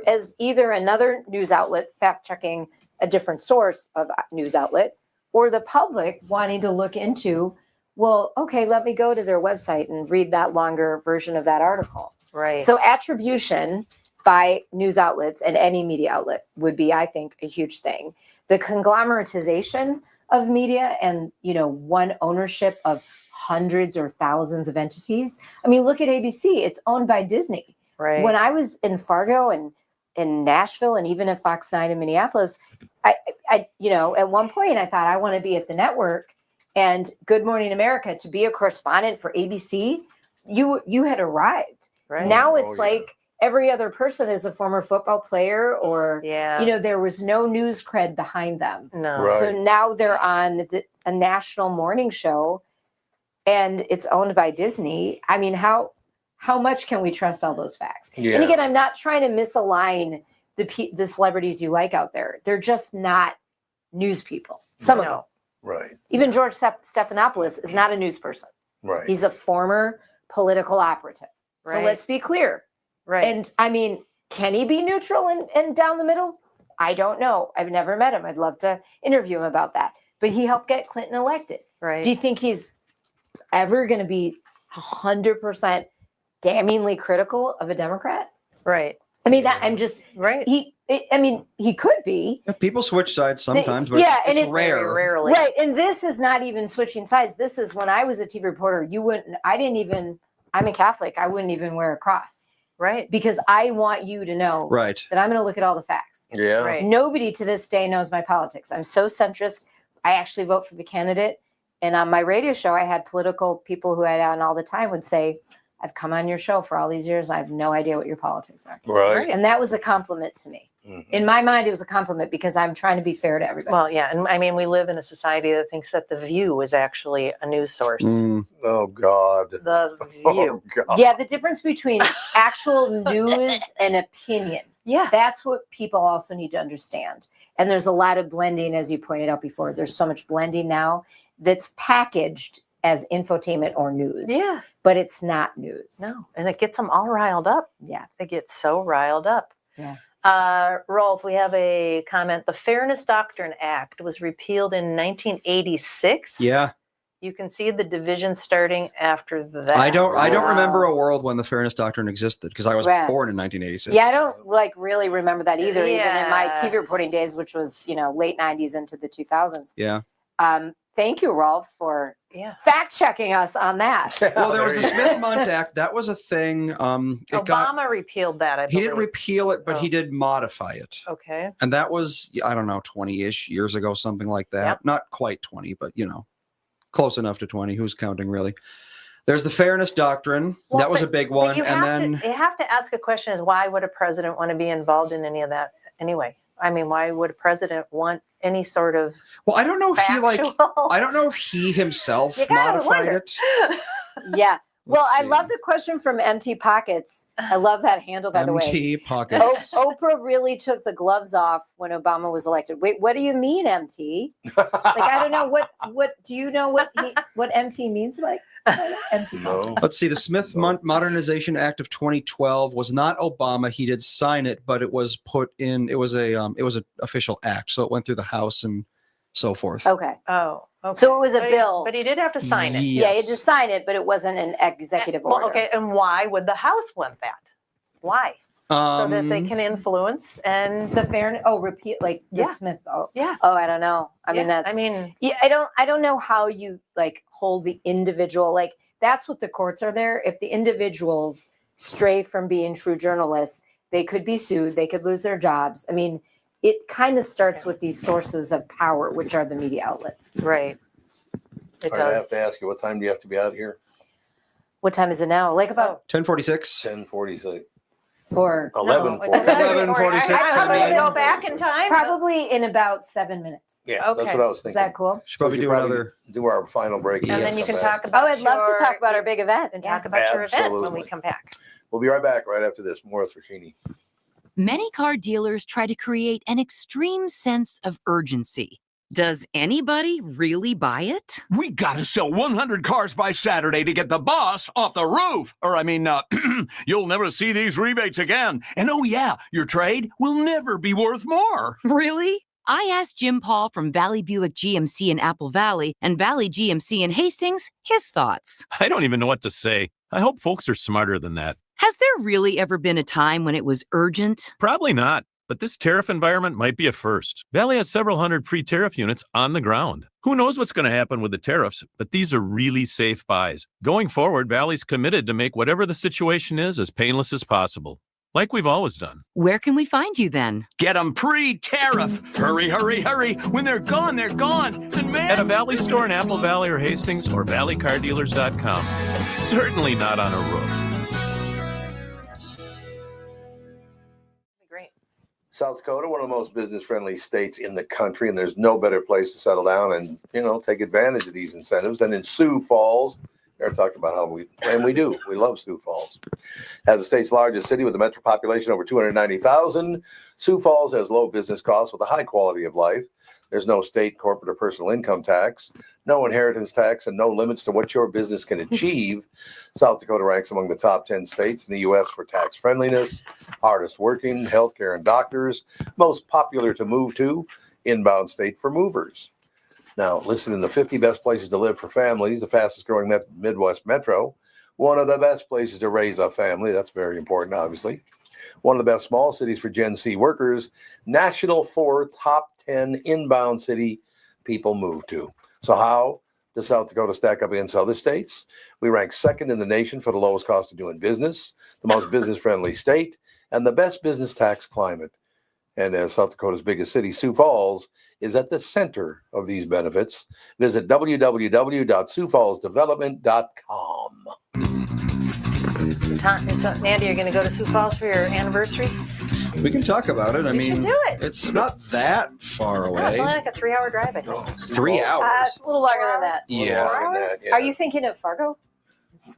As either another news outlet fact checking a different source of news outlet, or the public wanting to look into, well, okay, let me go to their website and read that longer version of that article. So attribution by news outlets and any media outlet would be, I think, a huge thing. The conglomeratization of media and, one ownership of hundreds or thousands of entities. I mean, look at ABC. It's owned by Disney. When I was in Fargo and in Nashville, and even at Fox 9 in Minneapolis, I at one point I thought, I want to be at the network, and Good Morning America, to be a correspondent for ABC, you had arrived. Now it's like every other person is a former football player, or there was no news cred behind them. So now they're on a national morning show, and it's owned by Disney. I mean, how much can we trust all those facts?
Yeah.
And again, I'm not trying to misalign the celebrities you like out there. They're just not news people. Some of them.
Right.
Even George Stephanopoulos is not a news person.
Right.
He's a former political operative. So
Right.
let's be clear.
Right.
And I mean, can he be neutral and down the middle? I don't know. I've never met him. I'd love to interview him about that. But he helped get Clinton elected.
Right.
Do you think he's ever going to be 100% damningly critical of a Democrat?
Right.
I mean, I'm just
Right.
he could be.
Yeah, people switch sides sometimes, but
yeah,
it's
and it-
rare.
Very rarely.
Right. And this is not even switching sides. This is when I was a TV reporter, I'm a Catholic. I wouldn't even wear a cross
Right.
because I want you to know
Right.
that I'm going to look at all the facts.
Yeah.
Right.
Nobody to this day knows my politics. I'm so centrist. I actually vote for the candidate. And on my radio show, I had political people who I had on all the time would say, I've come on your show for all these years. I have no idea what your politics are.
Right.
And that was a compliment to me.
Mhm.
In my mind, it was a compliment because I'm trying to be fair to everybody.
Well, yeah. And I mean, we live in a society that thinks that The View is actually a news source.
Mm,
Oh God.
The
Oh
View.
God.
yeah, the difference between actual news and opinion.
Yeah.
That's what people also need to understand. And there's a lot of blending, as you pointed out before. There's so much blending now that's packaged as infotainment or news.
Yeah.
But it's not news.
No. And it gets them all riled up.
Yeah.
They get so riled up.
Yeah.
Rolf, we have a comment. The Fairness Doctrine Act was repealed in 1986.
yeah.
You can see the division starting after that.
I don't remember
Wow.
a world when the Fairness Doctrine existed because I was
Right.
born in 1986.
Yeah, I don't really remember that either, even in my
Yeah.
TV reporting days, which was, late 90s into the 2000s.
Yeah.
Thank you, Rolf, for
Yeah.
fact checking us on that.
Well, there was
There
the
you
Smith-Mundt Act. That was a thing.
Obama repealed that, I
He
believe.
didn't repeal it, but
Oh.
he did modify it.
Okay.
And that was, I don't know, 20-ish years ago, something like that.
Yep.
Not quite 20, but, close enough to 20. Who's counting, really? There's the Fairness Doctrine.
Well,
that was
but-
a big
but
one.
you
And
have you have to ask a question is why would a president want to be involved in any of that anyway? I mean, why would a president want any sort of
well, I don't know if
factual?
I don't know if he himself
You gotta
modified
wonder.
it.
Yeah. Well,
Let's
I love
see.
the question from MT Pockets. I love that handle, by the way.
MT Pockets.
Oprah really took the gloves off when Obama was elected. Wait, what do you mean, MT? Like, I don't know what do you know what MT means? Like MT.
No.
Let's see. The Smith Modernization Act of 2012 was not Obama. He did sign it, but it was put in. It was an official act, so it went through the House and so forth.
Okay.
Oh, okay.
So it was a
But
bill.
but he did have to sign it.
Yeah, you
Yes.
just sign it, but it wasn't an executive order.
Well, okay, and why would the House want that? Why? So that they can influence and
The fairness. repeat like the
Yeah.
Smith. Oh,
yeah.
oh, I don't know. I mean,
Yeah,
that's.
I mean,
Yeah, I don't know how you hold the individual. That's what the courts are there. If the individuals stray from being true journalists, they could be sued. They could lose their jobs. I mean, it kind of starts with these sources of power, which are the media outlets.
right. It
All right, I have
does.
to ask you, what time do you have to be out here?
What time is it now? Like about
1046.
10:46.
or
11:46.
11:46,
How about
I
we
mean.
go back in time?
probably in about 7 minutes.
Yeah, that's
Okay.
what I was
Is
thinking.
that cool?
Should probably
We should
do another.
do our final break.
And
and
then you
come
can
back.
talk about.
Oh, I'd love to talk about our big event
and
Yeah.
talk about your event when we
Absolutely.
come back.
We'll be right back right after this. More with Roshini.
Many car dealers try to create an extreme sense of urgency. Does anybody really buy it?
We gotta sell 100 cars by Saturday to get the boss off the roof. Or, you'll never see these rebates again. And oh yeah, your trade will never be worth more.
Really? I asked Jim Paul from Valley Buick GMC in Apple Valley and Valley GMC in Hastings his thoughts.
I don't even know what to say. I hope folks are smarter than that.
Has there really ever been a time when it was urgent?
Probably not, but this tariff environment might be a first. Valley has several hundred pre-tariff units on the ground. Who knows what's going to happen with the tariffs, but these are really safe buys. Going forward, Valley's committed to make whatever the situation is as painless as possible, like we've always done.
Where can we find you then?
Get them pre-tariff. Hurry, hurry, hurry. When they're gone, they're gone. And man,
At a Valley store in Apple Valley or Hastings or valleycardealers.com. Certainly not on a roof.
Great.
South Dakota, one of the most business-friendly states in the country, and there's no better place to settle down and, take advantage of these incentives than in Sioux Falls. They're talking about how we love Sioux Falls. As the state's largest city with a metro population over 290,000, Sioux Falls has low business costs with a high quality of life. There's no state, corporate, or personal income tax, no inheritance tax, and no limits to what your business can achieve. South Dakota ranks among the top 10 states in the U.S. for tax friendliness, hardest working, healthcare, and doctors, most popular to move to, inbound state for movers. Now, listed in the 50 best places to live for families, the fastest growing Midwest metro, one of the best places to raise a family. That's very important, obviously. One of the best small cities for Gen Z workers, national for top 10 inbound city people move to. So how does South Dakota stack up against other states? We rank second in the nation for the lowest cost of doing business, the most business-friendly state, and the best business tax climate. And as South Dakota's biggest city, Sioux Falls is at the center of these benefits. Visit www.siouxfallsdevelopment.com.
Andy, you're going to go to Sioux Falls for your anniversary?
We can talk about it. I mean,
can do it.
It's not that far
No,
away.
it's only like a 3-hour drive, I think.
3 hours.
It's a little longer than that.
Yeah.
Are you thinking of Fargo?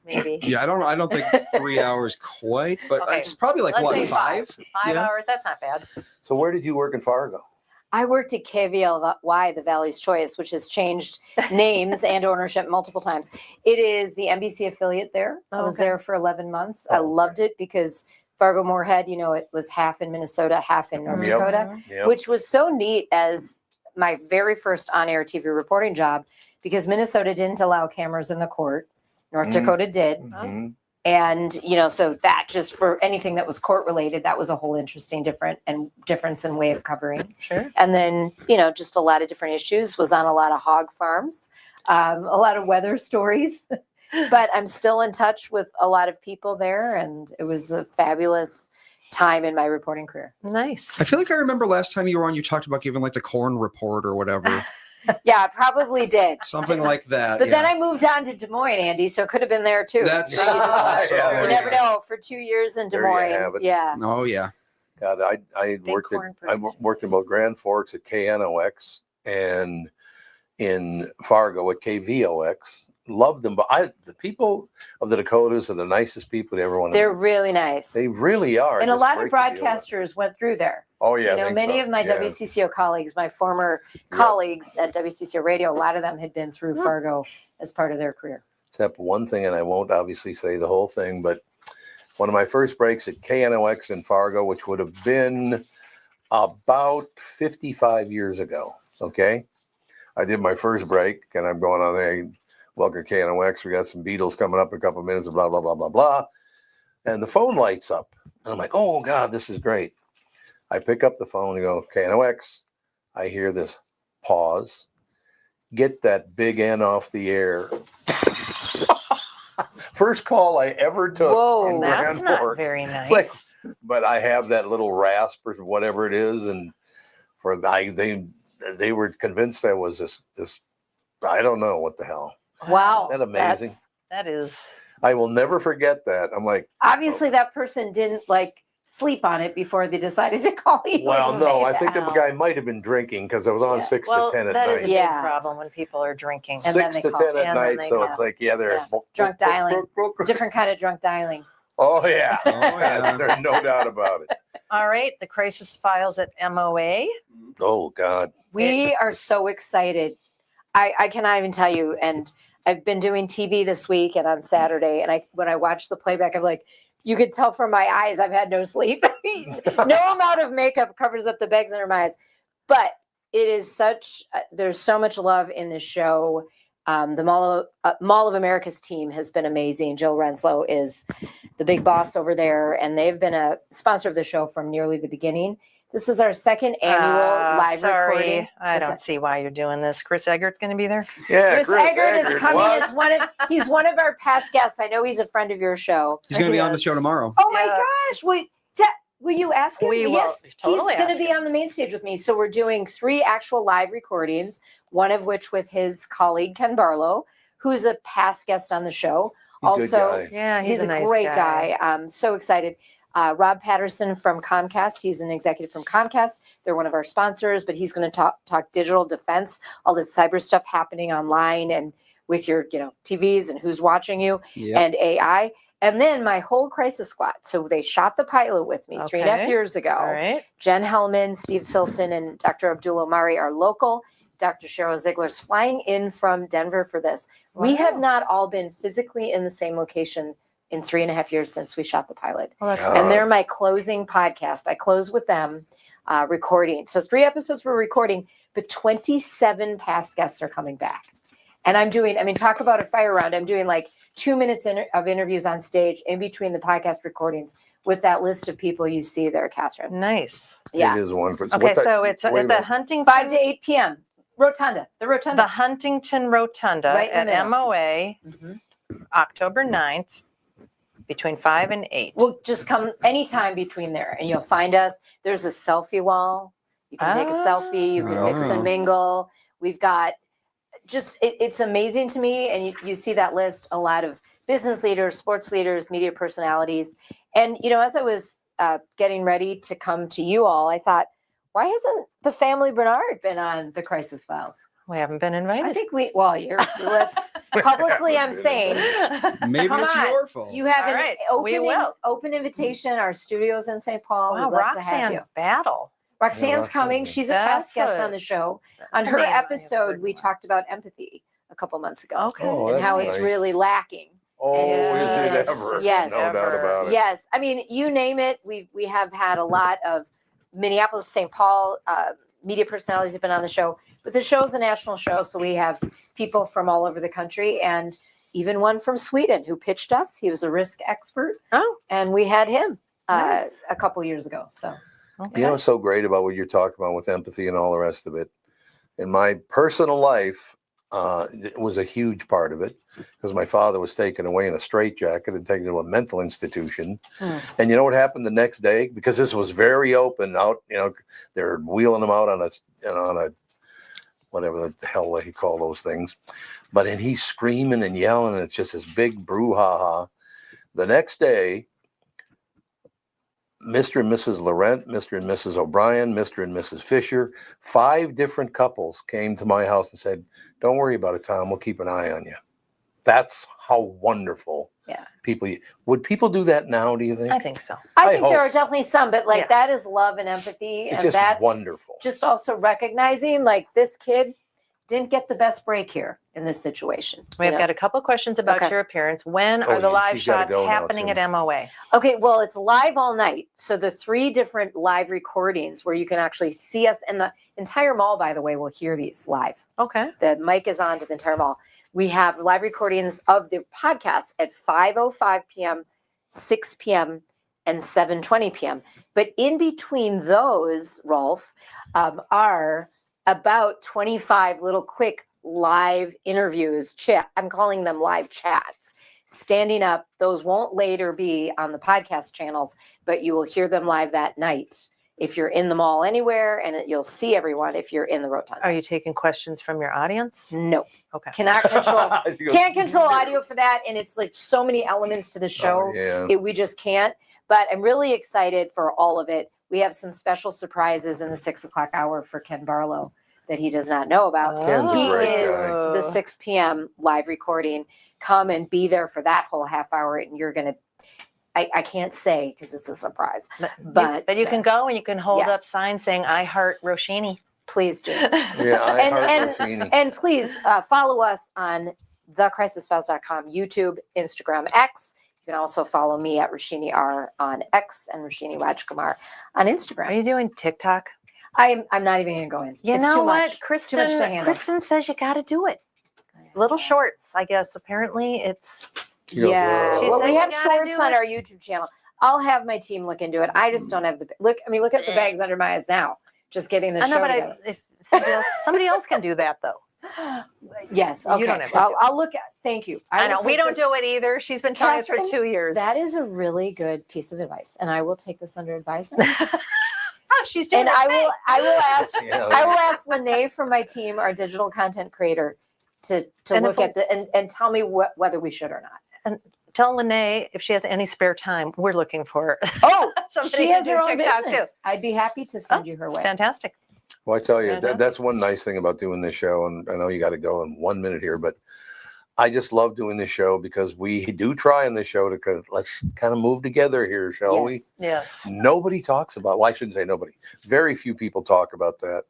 Maybe.
Yeah, I don't think 3 hours quite, but
Okay,
it's probably like
let's
what,
say
5?
5
Yeah.
hours. That's not bad.
So where did you work in Fargo?
I worked at KVLY, the Valley's Choice, which has changed names and ownership multiple times. It is the NBC affiliate there. I was there for 11 months. I loved it because Fargo Moorhead, it was half in Minnesota, half in North Dakota, which was so neat as my very first on-air TV reporting job because Minnesota didn't allow cameras in the court. North Dakota did. And, so that just for anything that was court related, that was a whole interesting difference in way of covering.
Sure.
And then, just a lot of different issues, was on a lot of hog farms, a lot of weather stories, but I'm still in touch with a lot of people there. And it was a fabulous time in my reporting career.
Nice.
I feel like I remember last time you were on, you talked about giving like the corn report or whatever.
Yeah, I probably did.
Something like that.
But then I moved on to Des Moines, Andy, so it could have been there too.
That's
So you never
yeah.
know. For 2 years in Des
There you
Moines.
have it.
Yeah.
Oh yeah.
God, I worked in both Grand Forks at KNOX and in Fargo at KVOX. Loved them, but the people of the Dakotas are the nicest people to ever want to
They're
meet.
really nice.
They really are.
And a
Just
lot of
great to deal with.
broadcasters went through there.
Oh yeah, I think
many
so.
of my
Yeah.
WCCO colleagues, my former colleagues at WCCO Radio, a lot of them had been through Fargo as part of their career.
Except one thing, and I won't obviously say the whole thing, but one of my first breaks at KNOX in Fargo, which would have been about 55 years ago. Okay, I did my first break, and I'm going on there. Welcome to KNOX. We got some Beatles coming up in a couple of minutes, blah, blah, blah, blah, blah. And the phone lights up. And I'm like, oh, God, this is great. I pick up the phone and go, KNOX. I hear this pause. Get that big N off the air. First call I ever took.
Whoa,
in
That's
Grand
not
Forks.
very
It's
nice.
like, but I have that little rasp or whatever it is. And they were convinced I was this, I don't know what the hell.
Wow.
Isn't that amazing?
That is.
I will never forget that. I'm like,
Obviously, that person didn't sleep on it before they decided to call you.
well,
and
no,
say
I think
that.
the guy might have been drinking because I was on 6
Well,
to 10 at
that is a
night.
big
Yeah.
problem when people are drinking.
And then
6
they
to
call.
10 at
And then
night,
they
so
call.
it's like, they're
Drunk dialing. Different kind of drunk dialing.
Oh yeah,
Oh, yeah.
there's no doubt about it.
All right, the crisis files at MOA.
Oh God,
We are so excited. I cannot even tell you. And I've been doing TV this week and on Saturday. And when I watch the playback, I'm like, you could tell from my eyes, I've had no sleep. No amount of makeup covers up the bags under my eyes. But it is there's so much love in this show. The Mall of America's team has been amazing. Jill Renslow is the big boss over there. And they've been a sponsor of the show from nearly the beginning. This is our second annual live recording.
I don't see why you're doing this. Chris Eggert's going to be there.
yeah,
Chris Eggert is coming.
what?
He's one of our past guests. I know he's a friend of your show.
He's going to be on the show tomorrow.
Oh my
Yeah.
gosh! Will you ask him?
We will
Yes,
totally
he's going to
ask
be
him.
on the main stage with me. So we're doing 3 actual live recordings. One of which with his colleague Ken Barlow, who's a past guest on the show.
Good
Also,
guy.
Yeah,
he's a
nice
great guy. I'm so excited. Rob Patterson from Comcast. He's an executive from Comcast. They're one of our sponsors, but he's going to talk digital defense, all this cyber stuff happening online. And with your, TVs and who's watching you
Yep.
and AI. And then my whole crisis squad. So they shot the pilot with me 3.5
Okay.
years ago.
All right.
Jen Hellman, Steve Silton, and Dr. Abdul Omari are local. Dr. Cheryl Ziegler's flying in from Denver for this. We have
Wow.
not all been physically in the same location in 3.5 years since we shot the pilot.
Well, that's
God.
And they're my closing podcast. I close with them recording. So 3 episodes we're recording, but 27 past guests are coming back. And I'm doing, talk about a fire round. I'm doing like 2 minutes of interviews on stage in between the podcast recordings with that list of people you see there, Kathryn.
nice.
Yeah.
It is one for.
Okay, so it's
wait a
at the
minute.
Huntington
5 to 8 p.m. Rotunda. The Rotunda.
the Huntington Rotunda
Right in the
at
middle.
MOA,
Mhm.
October 9th, between 5 and 8.
We'll just come anytime between there and you'll find us. There's a selfie wall. You can take a selfie. You can mix
Oh.
and mingle. We've got it's amazing to me. And you see that list, a lot of business leaders, sports leaders, media personalities. And, as I was getting ready to come to you all, I thought, why hasn't the family Bernard been on the Crisis Files?
We haven't been invited.
I think let's publicly, I'm saying,
Maybe
Come
it's
on.
your fault.
you have
All
an
right, we
open,
will.
open invitation. Our studio's in St. Paul.
Wow,
We'd love to have you.
Roxanne Battle.
Roxanne's
Roxanne.
coming. She's a
That's
past guest
a-
on the show.
That's
On
a
her
name I have
episode,
heard
we
of.
talked about empathy a couple months ago
Okay.
Oh,
and
that's
how
nice.
it's really lacking.
Oh,
Yes.
is it ever?
Yes.
No doubt
Ever.
about it.
Yes, you name it. We have had a lot of Minneapolis, St. Paul media personalities have been on the show, but the show's a national show, so we have people from all over the country, and even one from Sweden who pitched us. He was a risk expert, and we had him
Nice.
a couple years ago. So
Okay.
You know what's so great about what you're talking about with empathy and all the rest of it? In my personal life, it was a huge part of it because my father was taken away in a straitjacket and taken to a mental institution. And you know what happened the next day? Because this was very open out, they're wheeling him out on a whatever the hell they call those things. And he's screaming and yelling, and it's just this big brouhaha. The next day, Mr. and Mrs. Laurent, Mr. and Mrs. O'Brien, Mr. and Mrs. Fisher, 5 different couples came to my house and said, "Don't worry about it, Tom. We'll keep an eye on you." That's how wonderful would people do that now, do you think?
I think so.
I
I
think there
hope
are definitely some, but that is love and empathy,
It's
and
just
that's
wonderful.
just also recognizing this kid didn't get the best break here in this situation.
We've got a couple questions about
Okay.
your appearance. When
Oh,
are the
yeah,
live
she's gotta
shots
go now,
happening
too.
at MOA?
Okay, well, it's live all night. So the 3 different live recordings where you can actually see us, and the entire mall, by the way, will hear these live.
Okay.
The mic is on to the entire mall. We have live recordings of the podcast at 5:05 p.m., 6 p.m., and 7:20 p.m. But in between those, Rolf, are about 25 little quick live interviews. I'm calling them live chats. Standing up, those won't later be on the podcast channels, but you will hear them live that night. If you're in the mall anywhere, and you'll see everyone if you're in the rotunda.
Are you taking questions from your audience?
No.
Okay.
Cannot control.
She goes,
Can't control audio for that, and it's like so many elements to the show.
Oh, yeah.
We just can't. But I'm really excited for all of it. We have some special surprises in the 6 o'clock hour for Ken Barlow that he does not know about.
Ken's a
He
great
is
guy.
the 6 p.m. live recording. Come and be there for that whole half hour, and you're gonna. I can't say because it's a surprise, but
you can go and you can hold up
yes.
signs saying "I heart Roshini."
Please do.
Yeah, I heart Roshini.
And please follow us on thecrisisfiles.com, YouTube, Instagram, X. You can also follow me at Roshini R on X and Roshini Rajkumar on Instagram.
Are you doing TikTok?
I'm not even going to go in.
You
It's
know
too
what,
much.
Kristyn?
Too much to handle.
Kristyn says you got to do it. Little shorts, I guess. Apparently, it's.
Yeah.
She
Well,
said
we
you
have
gotta
shorts
do
on
it.
our YouTube channel. I'll have my team look into it. I just don't have the look. I mean, look at the bags under my eyes now. Just getting the
I know,
show
but
together.
if somebody else can do that though.
Yes.
You
Okay.
don't have to do it.
I'll look at. Thank you.
I
will
know we
take
don't
this-
do it either. She's been telling us for
Kathryn,
2 years.
That is a really good piece of advice, and I will take this under advisement.
Oh, she's doing
And
her thing.
I will ask
Yeah.
I will ask Lene from my team, our digital content creator, to
And
look
if-
at the and tell me whether we should or not.
And tell Lene if she has any spare time. We're looking for.
Oh,
Somebody
she
to
has
do
her own
TikTok,
business. I'd be happy to send you her way.
Fantastic.
Well, I tell you,
Fantastic.
that's one nice thing about doing this show. And I know you got to go in 1 minute here, but I just love doing this show because we do try on this show to let's kind of move together here, shall we?
Yes.
Nobody talks about, well, I shouldn't say nobody. Very few people talk about that.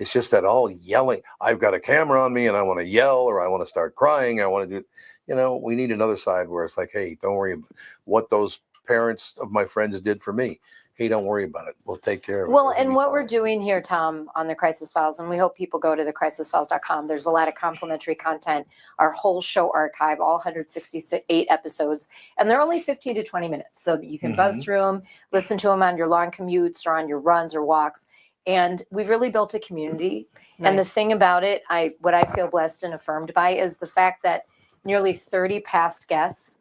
It's just that all yelling. I've got a camera on me and I want to yell or I want to start crying. I want to do, we need another side where it's like, hey, don't worry about what those parents of my friends did for me. Hey, don't worry about it. We'll take care of it.
Well, and what we're doing here, Tom, on the Crisis Files, and we hope people go to thecrisisfiles.com. There's a lot of complimentary content, our whole show archive, all 168 episodes, and they're only 15 to 20 minutes. So you can buzz through them, listen to them on your long commutes or on your runs or walks. And we've really built a community. Nice. And the thing about it, what I feel blessed and affirmed by is the fact that nearly 30 past guests,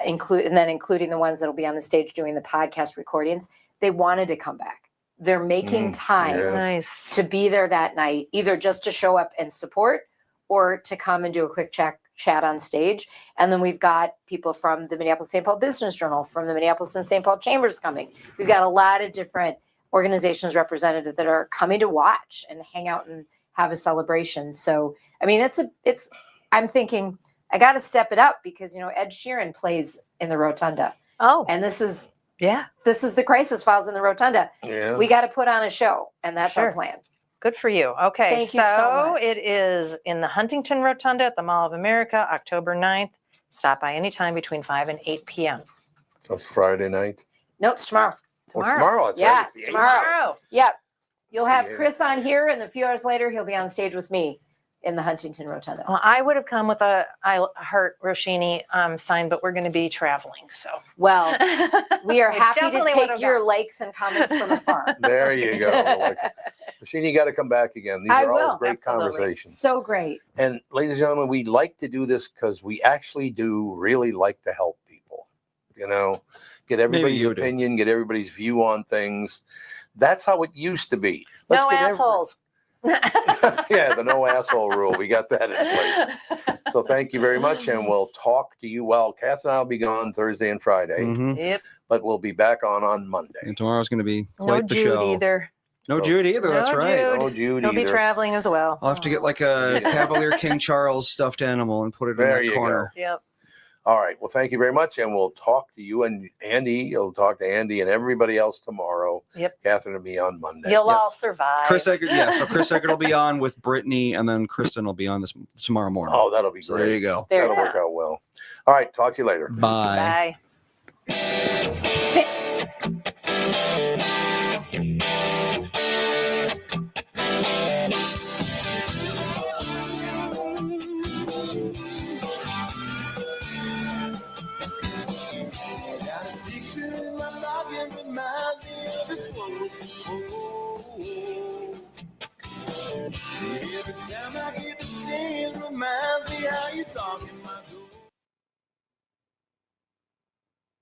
including the ones that'll be on the stage doing the podcast recordings, they wanted to come back. They're making time to be there that night, either just to show up and support or to come and do a quick chat on stage. And then we've got people from the Minneapolis-St. Paul Business Journal, from the Minneapolis and St. Paul Chambers coming. We've got a lot of different organizations represented that are coming to watch and hang out and have a celebration. So, I mean, I'm thinking I got to step it up because, Ed Sheeran plays in the Rotunda.
Oh,
and this is the Crisis Files in the Rotunda. Yeah. We got to put on a show, and that's our plan.
Good for you. Okay.
Thank you so much.
It is in the Huntington Rotunda at the Mall of America, October 9th. Stop by anytime between 5 and 8 p.m.
So it's Friday night?
No, it's tomorrow.
Tomorrow. It's
right.
It's
tomorrow. Yep. You'll have Chris on here, and a few hours later, he'll be on stage with me in the Huntington Rotunda.
Well, I would have come with a I Heart Roshini sign, but we're going to be traveling. So,
well, we are happy to take your likes and comments from afar.
There you go. Roshini, you got to come back again. These are always great conversations.
So great.
And ladies and gentlemen, we like to do this because we actually do really like to help people. Get everybody's opinion, get everybody's view on things. That's how it used to be.
No assholes.
Yeah, the no asshole rule. We got that in place. So thank you very much, and we'll talk to you. Well, Cass and I will be gone Thursday and Friday.
Yep.
But we'll be back on Monday.
And tomorrow's going to be quite the
Jude
show.
Either.
No Jude either. That's right.
No Jude
He'll
either.
be traveling as well.
I'll have to get like a Cavalier King Charles stuffed animal and put it in that corner.
Yep.
All right. Well, thank you very much. And we'll talk to you and Andy. You'll talk to Andy and everybody else tomorrow.
Yep.
Kathryn will be on Monday.
You'll all survive.
Chris Eggert, so Chris Eggert will be on with Brittany, and then Kristyn will be on tomorrow morning.
Oh, that'll be great.
There you go.
That'll work out well. All right. Talk to you later.
Bye.
Bye.
Reminds me of this was before. Every time I hear the same, reminds me how you talk in my door.